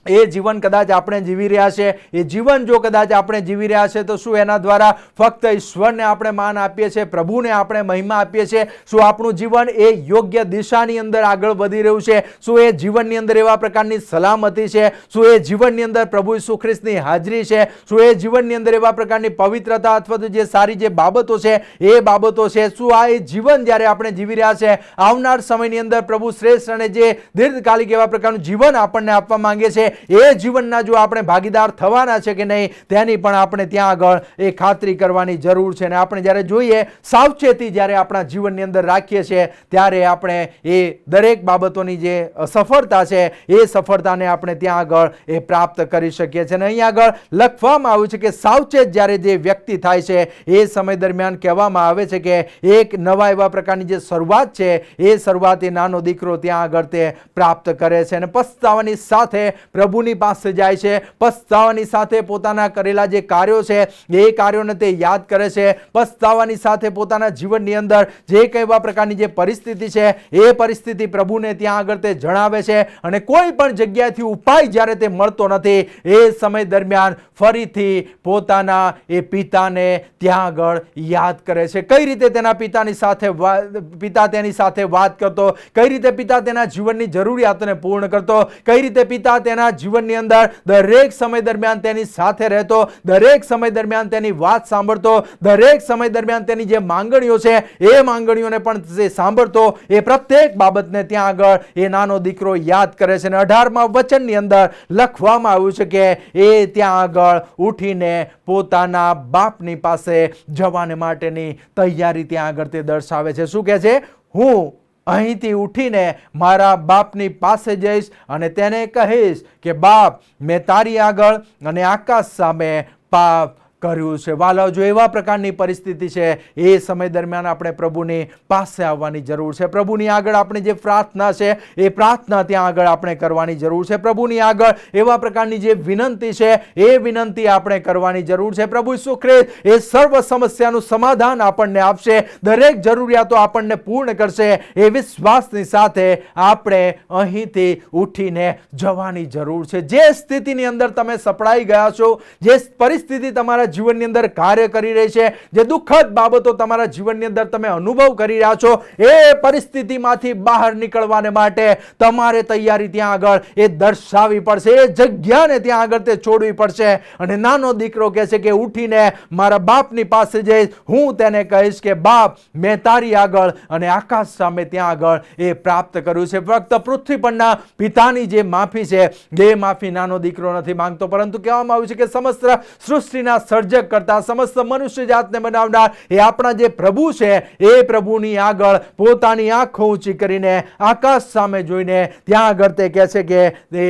એ જીવન કદાચ આપણે જીવી રહ્યા છે, એ જીવન જો કદાચ આપણે જીવી રહ્યા છે તો શું એના દ્વારા ફક્ત ઈશ્વરને આપણે માન આપીએ છીએ, પ્રભુને આપણે મહિમા આપીએ છીએ? શું આપણું જીવન એ યોગ્ય દિશાની અંદર આગળ વધી રહ્યું છે? શું એ જીવનની અંદર એવા પ્રકારની સલામતી છે? શું એ જીવનની અંદર પ્રભુ ઈસુ ખ્રિસ્તની હાજરી છે? શું એ જીવનની અંદર એવા પ્રકારની પવિત્રતા અથવા તો જે સારી જે બાબતો છે એ બાબતો છે? શું આ એ જીવન જ્યારે આપણે જીવી રહ્યા છે, આવનાર સમયની અંદર પ્રભુ શ્રેષ્ઠ અને જે દીર્ઘકાલિક એવા પ્રકારનું જીવન આપણને આપવા માંગે છે એ જીવનના જો આપણે ભાગીદાર થવાના છે કે નહીં તેની પણ આપણે ત્યાં આગળ એ ખાતરી કરવાની જરૂર છે. અને આપણે જ્યારે જોઈએ સાવચેતી જ્યારે આપણા જીવનની અંદર રાખીએ છીએ ત્યારે આપણે એ દરેક બાબતોની જે સફળતા છે એ સફળતાને આપણે ત્યાં આગળ એ પ્રાપ્ત કરી શકીએ છીએ. અને અહીં આગળ લખવામાં આવ્યું છે કે સાવચેત જ્યારે જે વ્યક્તિ થાય છે એ સમય દરમિયાન કહેવામાં આવે છે કે એક નવા એવા પ્રકારની જે શરૂઆત છે એ શરૂઆત એ નાનો દીકરો ત્યાં આગળ તે પ્રાપ્ત કરે છે. અને પસ્તાવાની સાથે પ્રભુની પાસે જાય છે, પસ્તાવાની સાથે પોતાના કરેલા જે કાર્યો છે એ કાર્યોને તે યાદ કરે છે, પસ્તાવાની સાથે પોતાના જીવનની અંદર જે કઈ એવા પ્રકારની જે પરિસ્થિતિ છે એ પરિસ્થિતિ પ્રભુને ત્યાં આગળ તે જણાવે છે. અને કોઈ પણ જગ્યાએથી ઉપાય જ્યારે તે મળતો નથી એ સમય દરમિયાન ફરીથી પોતાના એ પિતાને ત્યાં આગળ યાદ કરે છે. કઈ રીતે તેના પિતાની સાથે પિતા તેની સાથે વાત કરતો, કઈ રીતે પિતા તેના જીવનની જરૂરિયાતોને પૂર્ણ કરતો, કઈ રીતે પિતા તેના જીવનની અંદર દરેક સમય દરમિયાન તેની સાથે રહેતો, દરેક સમય દરમિયાન તેની વાત સાંભળતો, દરેક સમય દરમિયાન તેની જે માંગણીઓ છે એ માંગણીઓને પણ સાંભળતો. એ પ્રત્યેક બાબતને ત્યાં આગળ એ નાનો દીકરો યાદ કરે છે. અને 18મા વચનની અંદર લખવામાં આવ્યું છે કે એ ત્યાં આગળ ઉઠીને પોતાના બાપની પાસે જવાને માટેની તૈયારી ત્યાં આગળ તે દર્શાવે છે. શું કહે છે? હું અહીંથી ઉઠીને મારા બાપની પાસે જઈશ અને તેને કહીશ કે બાપ, મેં તારી આગળ અને આકાશ સામે પાપ કર્યું છે. વાલાઓ, જો એવા પ્રકારની પરિસ્થિતિ છે, એ સમય દરમિયાન આપણે પ્રભુની પાસે આવવાની જરૂર છે. પ્રભુની આગળ આપણે જે પ્રાર્થના છે, એ પ્રાર્થના ત્યાં આગળ આપણે કરવાની જરૂર છે. પ્રભુની આગળ એવા પ્રકારની જે વિનંતી છે, એ વિનંતી આપણે કરવાની જરૂર છે. પ્રભુ ઈસુ ખ્રિસ્ત એ સર્વ સમસ્યાનું સમાધાન આપણને આપશે, દરેક જરૂરિયાતો આપણને પૂર્ણ કરશે. એ વિશ્વાસની સાથે આપણે અહીંથી ઉઠીને જવાની જરૂર છે. જે સ્થિતિની અંદર તમે સપડાઈ ગયા છો, જે પરિસ્થિતિ તમારા જીવનની અંદર કાર્ય કરી રહી છે, જે દુઃખદ બાબતો તમારા જીવનની અંદર તમે અનુભવ કરી રહ્યા છો, એ પરિસ્થિતિમાંથી બહાર નીકળવાને માટે તમારે તૈયારી ત્યાં આગળ એ દર્શાવવી પડશે, એ જગ્યાને ત્યાં આગળ તે છોડવી પડશે. અને નાનો દીકરો કહે છે કે ઉઠીને મારા બાપની પાસે જઈશ, હું તેને કહીશ કે બાપ, મેં તારી આગળ અને આકાશ સામે ત્યાં આગળ એ પ્રાપ્ત કર્યું છે. ફક્ત પૃથ્વી પરના પિતાની જે માફી છે, એ માફી નાનો દીકરો નથી માંગતો, પરંતુ કહેવામાં આવ્યું છે કે સમસ્ત સૃષ્ટિના સર્જક કરતા, સમસ્ત મનુષ્ય જાતને બનાવનાર એ આપણા જે પ્રભુ છે, એ પ્રભુની આગળ પોતાની આંખો ઊંચી કરીને આકાશ સામે જોઈને ત્યાં આગળ તે કહે છે કે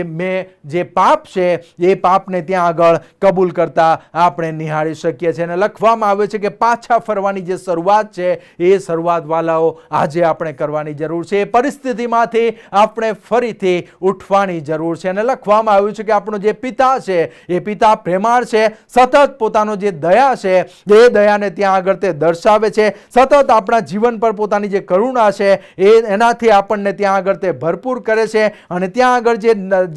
મેં જે પાપ છે, એ પાપને ત્યાં આગળ કબૂલ કરતા આપણે નિહાળી શકીએ છીએ. અને લખવામાં આવે છે કે પાછા ફરવાની જે શરૂઆત છે, એ શરૂઆત વાલાઓ આજે આપણે કરવાની જરૂર છે. એ પરિસ્થિતિમાંથી આપણે ફરીથી ઉઠવાની જરૂર છે. અને લખવામાં આવ્યું છે કે આપણો જે પિતા છે, એ પિતા પ્રેમાળ છે, સતત પોતાનો જે દયા છે, એ દયાને ત્યાં આગળ તે દર્શાવે છે. સતત આપણા જીવન પર પોતાની જે કરુણા છે, એનાથી આપણને ત્યાં આગળ તે ભરપૂર કરે છે. અને ત્યાં આગળ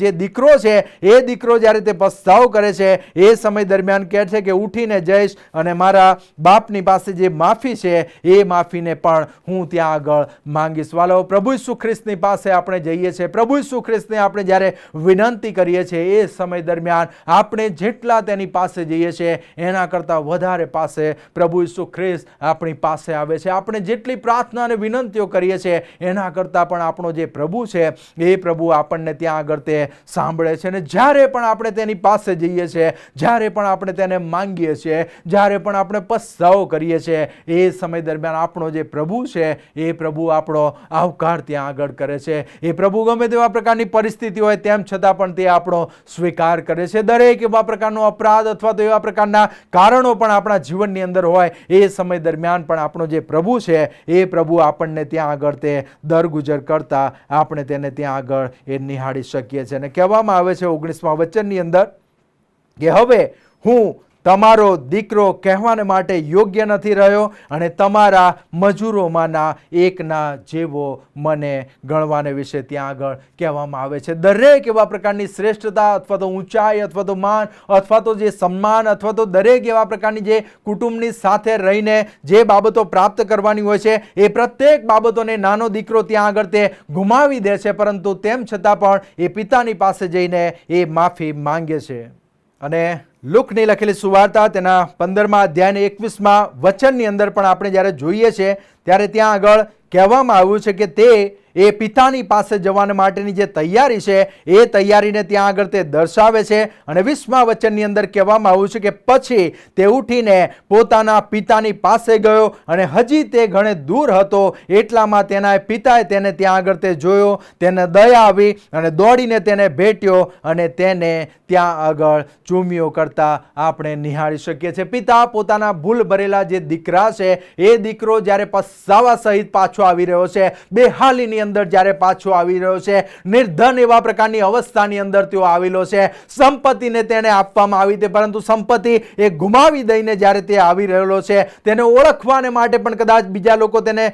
જે દીકરો છે, એ દીકરો જ્યારે તે પસ્તાવ કરે છે, એ સમય દરમિયાન કહે છે કે ઉઠીને જઈશ અને મારા બાપની પાસે જે માફી છે, એ માફીને પણ હું ત્યાં આગળ માંગીશ. વાલાઓ, પ્રભુ ઈસુ ખ્રિસ્તની પાસે આપણે જઈએ છીએ, પ્રભુ ઈસુ ખ્રિસ્તને આપણે જ્યારે વિનંતી કરીએ છીએ, એ સમય દરમિયાન આપણે જેટલા તેની પાસે જઈએ છીએ, એના કરતાં વધારે પાસે પ્રભુ ઈસુ ખ્રિસ્ત આપણી પાસે આવે છે. આપણે જેટલી પ્રાર્થના અને વિનંતીઓ કરીએ છીએ, એના કરતાં પણ આપણો જે પ્રભુ છે, એ પ્રભુ આપણને ત્યાં આગળ તે સાંભળે છે. અને જ્યારે પણ આપણે તેની પાસે જઈએ છીએ, જ્યારે પણ આપણે તેને માંગીએ છીએ, જ્યારે પણ આપણે પસ્તાવો કરીએ છીએ, એ સમય દરમિયાન આપણો જે પ્રભુ છે, એ પ્રભુ આપણો આવકાર ત્યાં આગળ કરે છે. એ પ્રભુ ગમે તેવા પ્રકારની પરિસ્થિતિ હોય તેમ છતાં પણ તે આપણો સ્વીકાર કરે છે. દરેક એવા પ્રકારનો અપરાધ અથવા તો એવા પ્રકારના કારણો પણ આપણા જીવનની અંદર હોય, એ સમય દરમિયાન પણ આપણો જે પ્રભુ છે, એ પ્રભુ આપણને ત્યાં આગળ તે દરગુજર કરતા આપણે તેને ત્યાં આગળ એ નિહાળી શકીએ છીએ. અને કહેવામાં આવે છે 19મા વચનની અંદર કે હવે હું તમારો દીકરો કહેવાને માટે યોગ્ય નથી રહ્યો, અને તમારા મજૂરોમાંના એકના જેવો મને ગણવાને વિશે ત્યાં આગળ કહેવામાં આવે છે. દરેક એવા પ્રકારની શ્રેષ્ઠતા અથવા તો ઊંચાઈ અથવા તો માન અથવા તો જે સન્માન અથવા તો દરેક એવા પ્રકારની જે કુટુંબની સાથે રહીને જે બાબતો પ્રાપ્ત કરવાની હોય છે, એ પ્રત્યેક બાબતોને નાનો દીકરો ત્યાં આગળ તે ગુમાવી દે છે, પરંતુ તેમ છતાં પણ એ પિતાની પાસે જઈને એ માફી માંગે છે. અને લુકની લખેલી સુવાર્તા તેના 15મા અધ્યાયના 21મા વચનની અંદર પણ આપણે જ્યારે જોઈએ છીએ, ત્યારે ત્યાં આગળ કહેવામાં આવ્યું છે કે તે એ પિતાની પાસે જવા માટેની જે તૈયારી છે, એ તૈયારીને ત્યાં આગળ તે દર્શાવે છે. અને 20મા વચનની અંદર કહેવામાં આવ્યું છે કે પછી તે ઉઠીને પોતાના પિતાની પાસે ગયો, અને હજી તે ઘણે દૂર હતો એટલામાં તેના પિતાએ તેને ત્યાં આગળ તે જોયો, તેને દયા આવી અને દોડીને તેને ભેટ્યો અને તેને ત્યાં આગળ ચૂમ્યો કરતા આપણે નિહાળી શકીએ છીએ. પિતા પોતાના ભૂલ ભરેલા જે દીકરા છે, એ દીકરો જ્યારે પસ્તાવા સહિત પાછો આવી રહ્યો છે, બેહાલીની અંદર જ્યારે પાછો આવી રહ્યો છે, નિર્ધન એવા પ્રકારની અવસ્થાની અંદર તેઓ આવેલો છે, સંપત્તિને તેને આપવામાં આવી હતી, પરંતુ સંપત્તિ એ ગુમાવી દઈને જ્યારે તે આવી રહેલો છે, તેને ઓળખવાને માટે પણ કદાચ બીજા લોકો તેને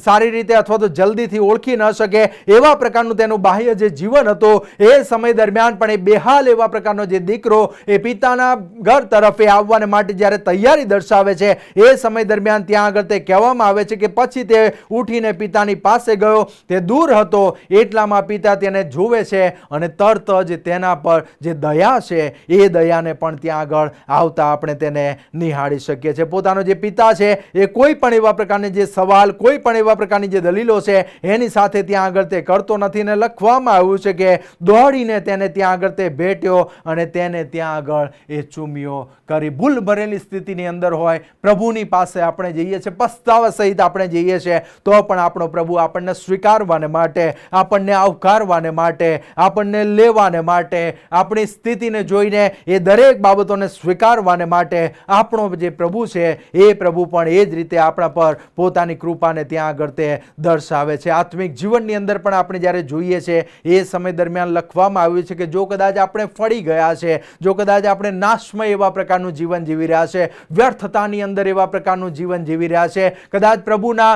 સારી રીતે અથવા તો જલ્દીથી ઓળખી ન શકે, એવા પ્રકારનું તેનું બાહ્ય જે જીવન હતું, એ સમય દરમિયાન પણ એ બેહાલ એવા પ્રકારનો જે દીકરો એ પિતાના ઘર તરફે આવવાને માટે જ્યારે તૈયારી દર્શાવે છે, એ સમય દરમિયાન ત્યાં આગળ તે કહેવામાં આવે છે કે પછી તે ઉઠીને પિતાની પાસે ગયો. તે દૂર હતો એટલામાં પિતા તેને જોવે છે અને તરત જ તેના પર જે દયા છે, એ દયાને પણ ત્યાં આગળ આવતા આપણે તેને નિહાળી શકીએ છીએ. પોતાનો જે પિતા છે, એ કોઈ પણ એવા પ્રકારની જે સવાલ, કોઈ પણ એવા પ્રકારની જે દલીલો છે, એની સાથે ત્યાં આગળ તે કરતો નથી. ને લખવામાં આવ્યું છે કે દોડીને તેને ત્યાં આગળ તે ભેટ્યો અને તેને ત્યાં આગળ એ ચૂમીઓ કરી. ભૂલ ભરેલી સ્થિતિની અંદર હોય, પ્રભુની પાસે આપણે જઈએ છીએ, પસ્તાવા સહિત આપણે જઈએ છીએ, તો પણ આપણો પ્રભુ આપણને સ્વીકારવાને માટે, આપણને આવકારવાને માટે, આપણને લેવાને માટે, આપણી સ્થિતિને જોઈને એ દરેક બાબતોને સ્વીકારવાને માટે આપણો જે પ્રભુ છે એ પ્રભુ પણ એ જ રીતે આપણા પર પોતાની કૃપાને ત્યાં આગળ તે દર્શાવે છે. આત્મિક જીવનની અંદર પણ આપણે જ્યારે જોઈએ છીએ એ સમય દરમિયાન લખવામાં આવ્યું છે કે જો કદાચ આપણે ફળી ગયા છે, જો કદાચ આપણે નાશમય એવા પ્રકારનું જીવન જીવી રહ્યા છે, વ્યર્થતાની અંદર એવા પ્રકારનું જીવન જીવી રહ્યા છે, કદાચ પ્રભુના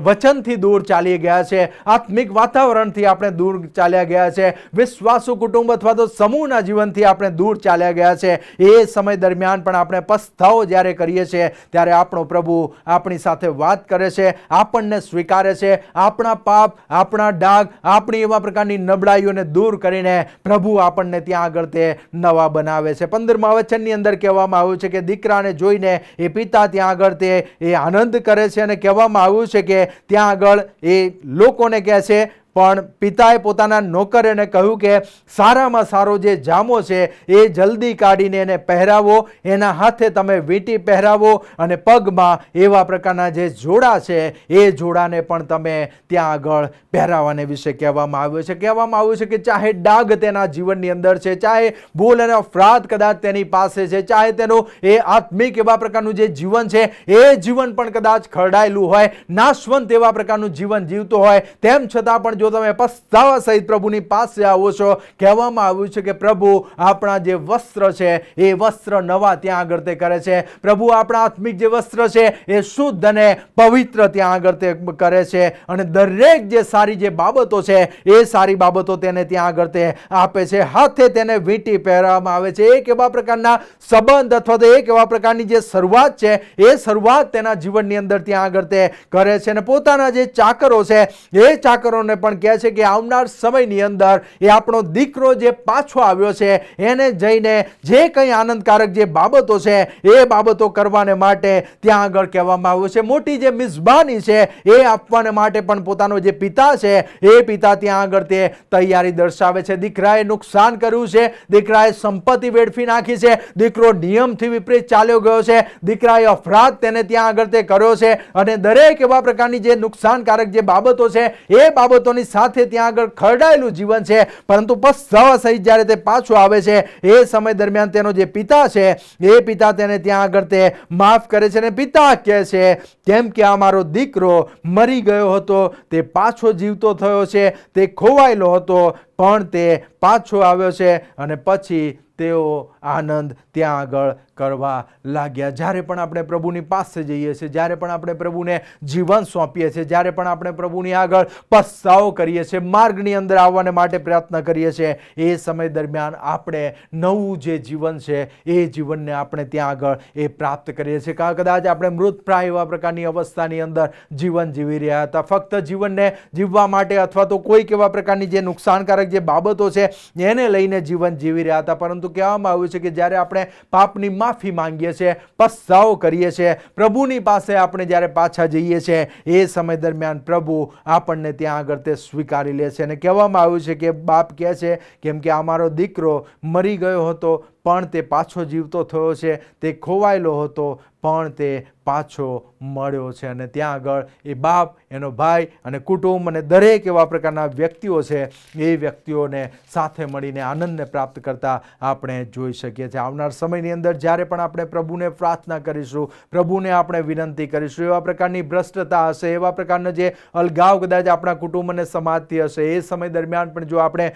વચનથી દૂર ચાલી ગયા છે, આત્મિક વાતાવરણથી આપણે દૂર ચાલ્યા ગયા છે, વિશ્વાસુ કુટુંબ અથવા તો સમૂહના જીવનથી આપણે દૂર ચાલ્યા ગયા છે, એ સમય દરમિયાન પણ આપણે પસ્તાવો જ્યારે કરીએ છીએ ત્યારે આપણો પ્રભુ આપણી સાથે વાત કરે છે, આપણને સ્વીકારે છે, આપણા પાપ, આપણા ડાઘ, આપણી એવા પ્રકારની નબળાઈઓને દૂર કરીને પ્રભુ આપણને ત્યાં આગળ તે નવા બનાવે છે. 15મા વચનની અંદર કહેવામાં આવ્યું છે કે દીકરાને જોઈને એ પિતા ત્યાં આગળ તે એ આનંદ કરે છે, અને કહેવામાં આવ્યું છે કે ત્યાં આગળ એ લોકોને કહે છે, પણ પિતાએ પોતાના નોકરને કહ્યું કે સારામાં સારો જે જામો છે એ જલ્દી કાઢીને એને પહેરાવો, એના હાથે તમે વીંટી પહેરાવો, અને પગમાં એવા પ્રકારના જે જોડા છે એ જોડાને પણ તમે ત્યાં આગળ પહેરાવાને વિશે કહેવામાં આવ્યું છે. કહેવામાં આવ્યું છે કે ચાહે ડાઘ તેના જીવનની અંદર છે, ચાહે ભૂલ અને અપરાધ કદાચ તેની પાસે છે, ચાહે તેનું એ આત્મિક એવા પ્રકારનું જે જીવન છે એ જીવન પણ કદાચ ખરડાયેલું હોય, નાશવંત એવા પ્રકારનું જીવન જીવતો હોય, તેમ છતાં પણ જો તમે પસ્તાવા સહિત પ્રભુની પાસે આવો છો, કહેવામાં આવ્યું છે કે પ્રભુ આપણા જે વસ્ત્ર છે એ વસ્ત્ર નવા ત્યાં આગળ તે કરે છે. પ્રભુ આપણા આત્મિક જે વસ્ત્ર છે એ શુદ્ધ અને પવિત્ર ત્યાં આગળ તે કરે છે, અને દરેક જે સારી જે બાબતો છે એ સારી બાબતો તેને ત્યાં આગળ તે આપે છે. હાથે તેને વીંટી પહેરવામાં આવે છે. એક એવા પ્રકારના સંબંધ અથવા તો એક એવા પ્રકારની જે શરૂઆત છે એ શરૂઆત તેના જીવનની અંદર ત્યાં આગળ તે કરે છે, અને પોતાના જે ચાકરો છે એ ચાકરોને પણ કહે છે કે આવનાર સમયની અંદર એ આપણો દીકરો જે પાછો આવ્યો છે એને જઈને જે કંઈ આનંદકારક જે બાબતો છે એ બાબતો કરવાને માટે ત્યાં આગળ કહેવામાં આવ્યું છે. મોટી જે મિજબાની છે એ આપવાને માટે પણ પોતાનો જે પિતા છે એ પિતા ત્યાં આગળ તે તૈયારી દર્શાવે છે. દીકરાએ નુકસાન કર્યું છે, દીકરાએ સંપત્તિ વેડફી નાખી છે, દીકરો નિયમથી વિપરીત ચાલ્યો ગયો છે, દીકરાએ અપરાધ તેને ત્યાં આગળ તે કર્યો છે, અને દરેક એવા પ્રકારની જે નુકસાનકારક જે બાબતો છે એ બાબતોની સાથે ત્યાં આગળ ખરડાયેલું જીવન છે. પરંતુ પસ્તાવા સહિત જ્યારે તે પાછો આવે છે એ સમય દરમિયાન તેનો જે પિતા છે એ પિતા તેને ત્યાં આગળ તે માફ કરે છે, અને પિતા કહે છે કેમ કે આ મારો દીકરો મરી ગયો હતો, તે પાછો જીવતો થયો છે, તે ખોવાયેલો હતો પણ તે પાછો આવ્યો છે, અને પછી તેઓ આનંદ ત્યાં આગળ કરવા લાગ્યા. જ્યારે પણ આપણે પ્રભુની પાસે જઈએ છીએ, જ્યારે પણ આપણે પ્રભુને જીવન સોંપીએ છીએ, જ્યારે પણ આપણે પ્રભુની આગળ પસ્તાવો કરીએ છીએ, માર્ગની અંદર આવવાને માટે પ્રયત્ન કરીએ છીએ, એ સમય દરમિયાન આપણે નવું જે જીવન છે એ જીવનને આપણે ત્યાં આગળ એ પ્રાપ્ત કરીએ છીએ. કદાચ આપણે મૃતપ્રાય એવા પ્રકારની અવસ્થાની અંદર જીવન જીવી રહ્યા હતા, ફક્ત જીવનને જીવવા માટે અથવા તો કોઈક એવા પ્રકારની જે નુકસાનકારક જે બાબતો છે એને લઈને જીવન જીવી રહ્યા હતા. પરંતુ કહેવામાં આવ્યું છે કે જ્યારે આપણે પાપની માફી માંગીએ છીએ, પસ્તાવો કરીએ છીએ, પ્રભુની પાસે આપણે જ્યારે પાછા જઈએ છીએ એ સમય દરમિયાન પ્રભુ આપણને ત્યાં આગળ તે સ્વીકારી લે છે. અને કહેવામાં આવ્યું છે કે બાપ કહે છે કેમ કે અમારો દીકરો મરી ગયો હતો પણ તે પાછો જીવતો થયો છે, તે ખોવાયેલો હતો પણ તે પાછો મળ્યો છે. અને ત્યાં આગળ એ બાપ, એનો ભાઈ અને કુટુંબ અને દરેક એવા પ્રકારના વ્યક્તિઓ છે એ વ્યક્તિઓને સાથે મળીને આનંદને પ્રાપ્ત કરતા આપણે જોઈ શકીએ છીએ. આવનાર સમયની અંદર જ્યારે પણ આપણે પ્રભુને પ્રાર્થના કરીશું, પ્રભુને આપણે વિનંતી કરીશું, એવા પ્રકારની ભ્રષ્ટતા હશે, એવા પ્રકારના જે અલગાવ કદાચ આપણા કુટુંબ અને સમાજથી હશે, એ સમય દરમિયાન પણ જો આપણે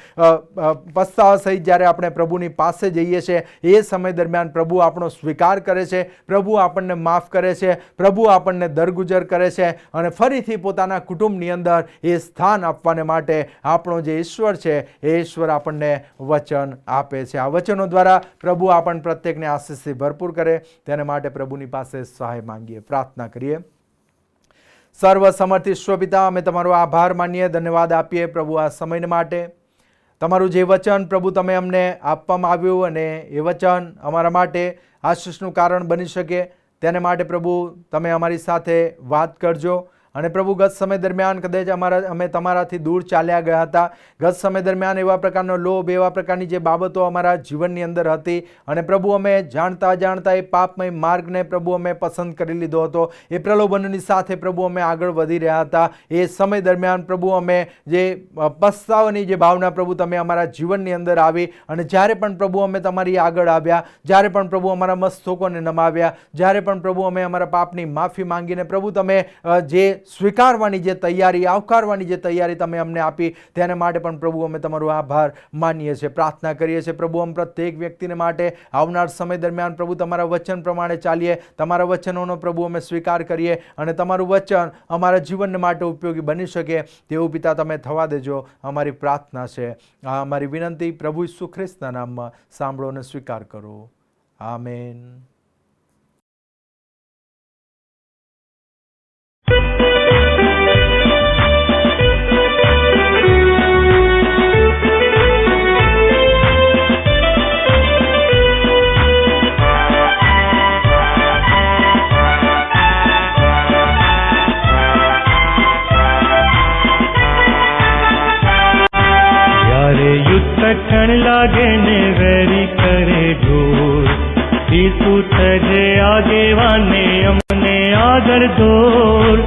પસ્તાવા સહિત જ્યારે આપણે પ્રભુની પાસે જઈએ છીએ એ સમય દરમિયાન પ્રભુ આપણો સ્વીકાર કરે છે, પ્રભુ આપણને માફ કરે છે, પ્રભુ આપણને દરગુજર કરે છે, અને ફરીથી પોતાના કુટુંબની અંદર એ સ્થાન આપવાને માટે આપણો જે ઈશ્વર છે એ ઈશ્વર આપણને વચન આપે છે. આ વચનો દ્વારા પ્રભુ આપણને પ્રત્યેકને આશીષથી ભરપૂર કરે તેને માટે પ્રભુની પાસે સહાય માંગીએ, પ્રાર્થના કરીએ. સર્વસમર્થ ઈશ્વર પિતા, અમે તમારો આભાર માનીએ, ધન્યવાદ આપીએ પ્રભુ આ સમય માટે. તમારું જે વચન પ્રભુ તમે અમને આપવામાં આવ્યું અને એ વચન અમારા માટે આશીષનું કારણ બની શકે તેને માટે પ્રભુ તમે અમારી સાથે વાત કરજો, અને પ્રભુ ગત સમય દરમિયાન કદાચ અમે તમારાથી દૂર ચાલ્યા ગયા હતા. ગત સમય દરમિયાન એવા પ્રકારનો લોભ, એવા પ્રકારની જે બાબતો અમારા જીવનની અંદર હતી, અને પ્રભુ અમે જાણતા એ પાપમય માર્ગને પ્રભુ અમે પસંદ કરી લીધો હતો. એ પ્રલોભનોની સાથે પ્રભુ અમે આગળ વધી રહ્યા હતા. એ સમય દરમિયાન પ્રભુ અમે જે પસ્તાવાની જે ભાવના પ્રભુ તમે અમારા જીવનની અંદર આવી, અને જ્યારે પણ પ્રભુ અમે તમારી આગળ આવ્યા, જ્યારે પણ પ્રભુ અમારા મસ્તકોને નમાવ્યા, જ્યારે પણ પ્રભુ અમે અમારા પાપની માફી માંગીને પ્રભુ તમે જે સ્વીકારવાની જે તૈયારી, આવકારવાની જે તૈયારી તમે અમને આપી, તેના માટે પણ પ્રભુ અમે તમારો આભાર માનીએ છીએ, પ્રાર્થના કરીએ છીએ. પ્રભુ અમે પ્રત્યેક વ્યક્તિને માટે આવનાર સમય દરમિયાન પ્રભુ તમારા વચન પ્રમાણે ચાલીએ, તમારા વચનોનો પ્રભુ અમે સ્વીકાર કરીએ, અને તમારું વચન અમારા જીવન માટે ઉપયોગી બની શકે તેવું પિતા તમે થવા દેજો. અમારી પ્રાર્થના છે, આ અમારી વિનંતી પ્રભુ ઈસુ ખ્રિસ્તના નામમાં સાંભળો અને સ્વીકાર કરો. આમેન. કઠણ લાગે ને વેરી કરે ઢોર, ઈસુ થજે આગેવાને અમને આગળ દોર.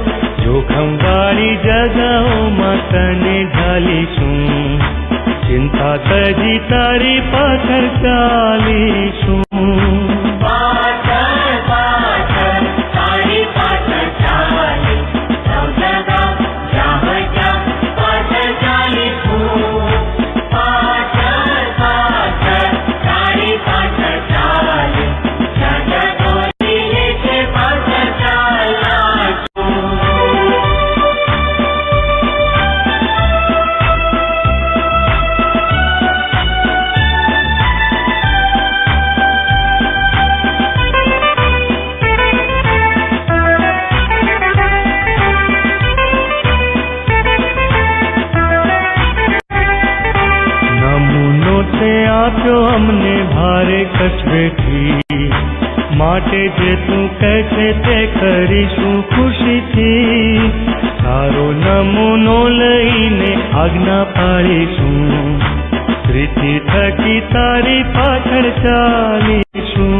જોખમ વાળી જગાઓમાં તને ઢાલીશું, ચિંતા તજી તારી પાછળ ચાલીશું. અમને ભારે કચવેથી માટે જે તું કહે છે તે કરીશું ખુશીથી. તારો નમૂનો લઈને આજ્ઞા પાડીશું, પ્રીતિ થકી તારી પાછળ ચાલીશું.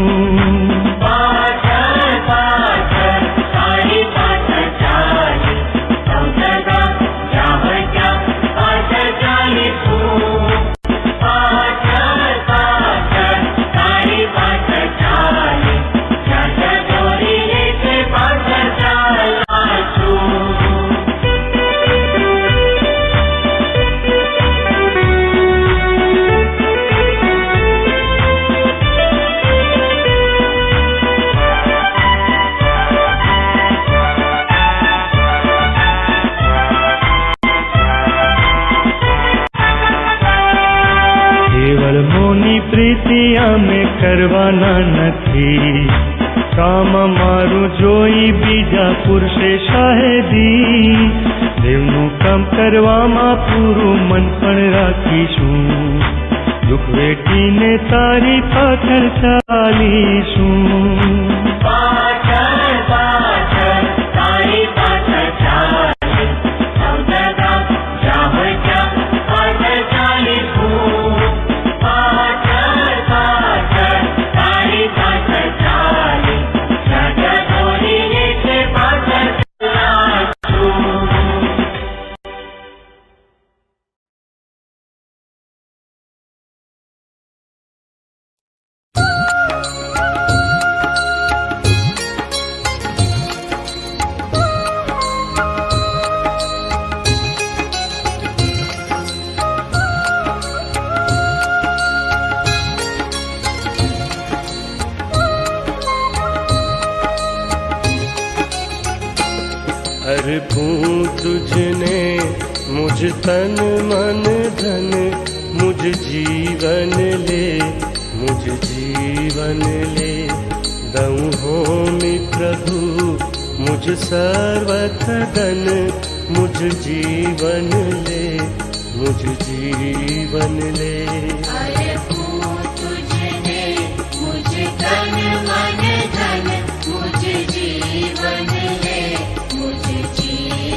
પ્રીતિ અમે કરવાના નથી, કામ મારું જોઈ બીજા પુરુષે શાહેદી. દેવનું કામ કરવામાં પૂરું મન પણ રાખીશું, દુઃખ વેઠીને તારી પાછળ ચાલીશું. अर्पूं तुझने मुझ तन मन धन, मुझ जीवन ले, मुझ जीवन ले. दऊं होमी प्रभु मुझ सर्वथ धन, मुझ जीवन ले, मुझ जीवन ले. अर्पूं तुझने मुझ तन मन धन, मुझ जीवन ले, मुझ जीवन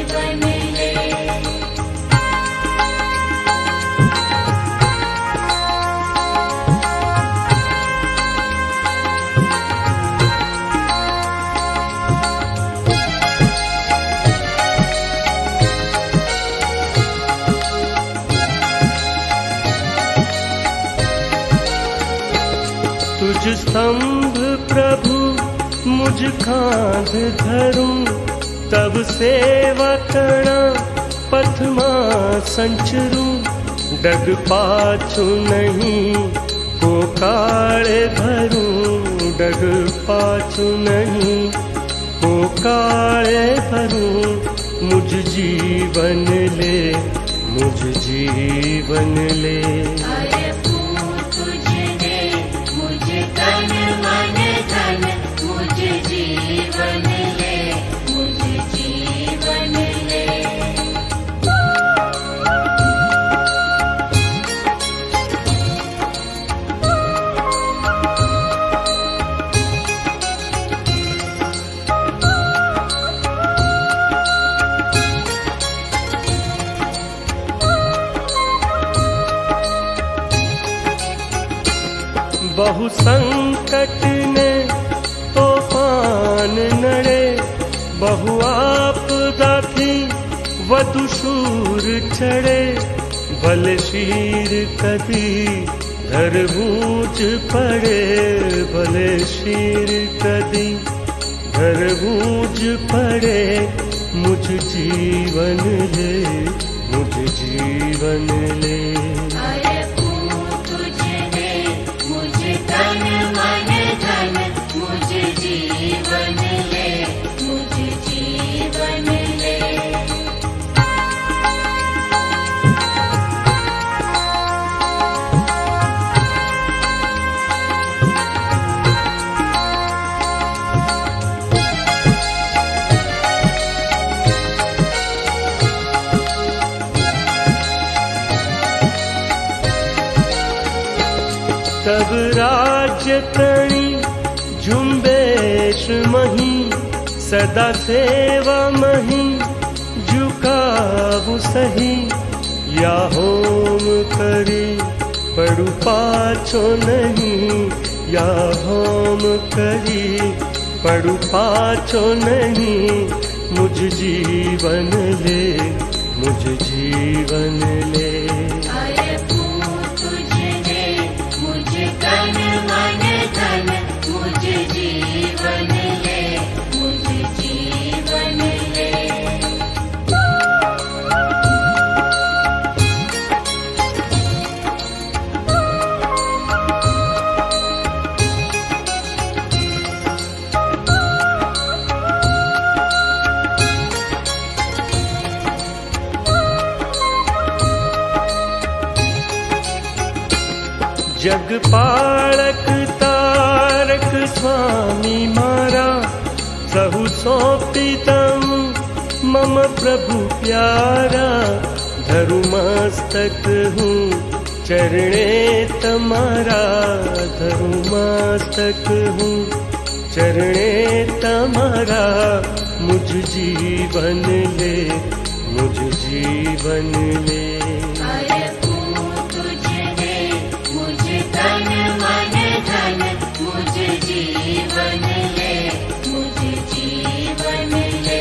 तुझ स्तंभ प्रभु मुझ कांध धरूं, तब सेवा करणा पथमा संचरूं। डग पाछू नहीं को काले भरूं, डग पाछू नहीं को काले भरूं। मुझ जीवन ले, मुझ जीवन ले। अरे तुझने मुझे तन मन धन, मुझे जीवन ले, मुझे जीवन ले। बहु संकट ने तूफान नड़े, बहु आपदा थी वधु शूर चढ़े। भले शीर कदी धरबूझ पड़े, भले शीर कदी धरबूझ पड़े। मुझ जीवन ले, मुझ जीवन ले। अरे तुझने मुझे तन मन धन, मुझे जीवन ले, मुझे जीवन ले। तब राज्य तणी झुंबेश मही, सदा सेवा मही झुकावु सही। या होम करी पड़ु पाछो नहीं, या होम करी पड़ु पाछो नहीं। मुझ जीवन ले, मुझ जीवन ले। अरे तुझने मुझे तन मन धन, मुझे जीवन ले, मुझे जीवन ले। जग पालक तारक स्वामी मारा, सहु सौंपी तऊ मम प्रभु प्यारा। धरु मस्तक हूँ चरणे तमारा, धरु मस्तक हूँ चरणे तमारा। मुझ जीवन ले, मुझ जीवन ले। अरे तुझने मुझे तन मन धन, मुझे जीवन ले, मुझे जीवन ले।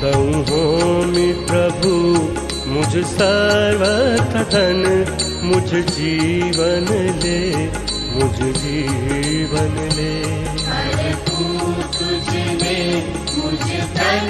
दऊँ होमि प्रभु मुझ सर्वथ धन, मुझ जीवन ले, मुझ जीवन ले। अरे तुझने मुझे तन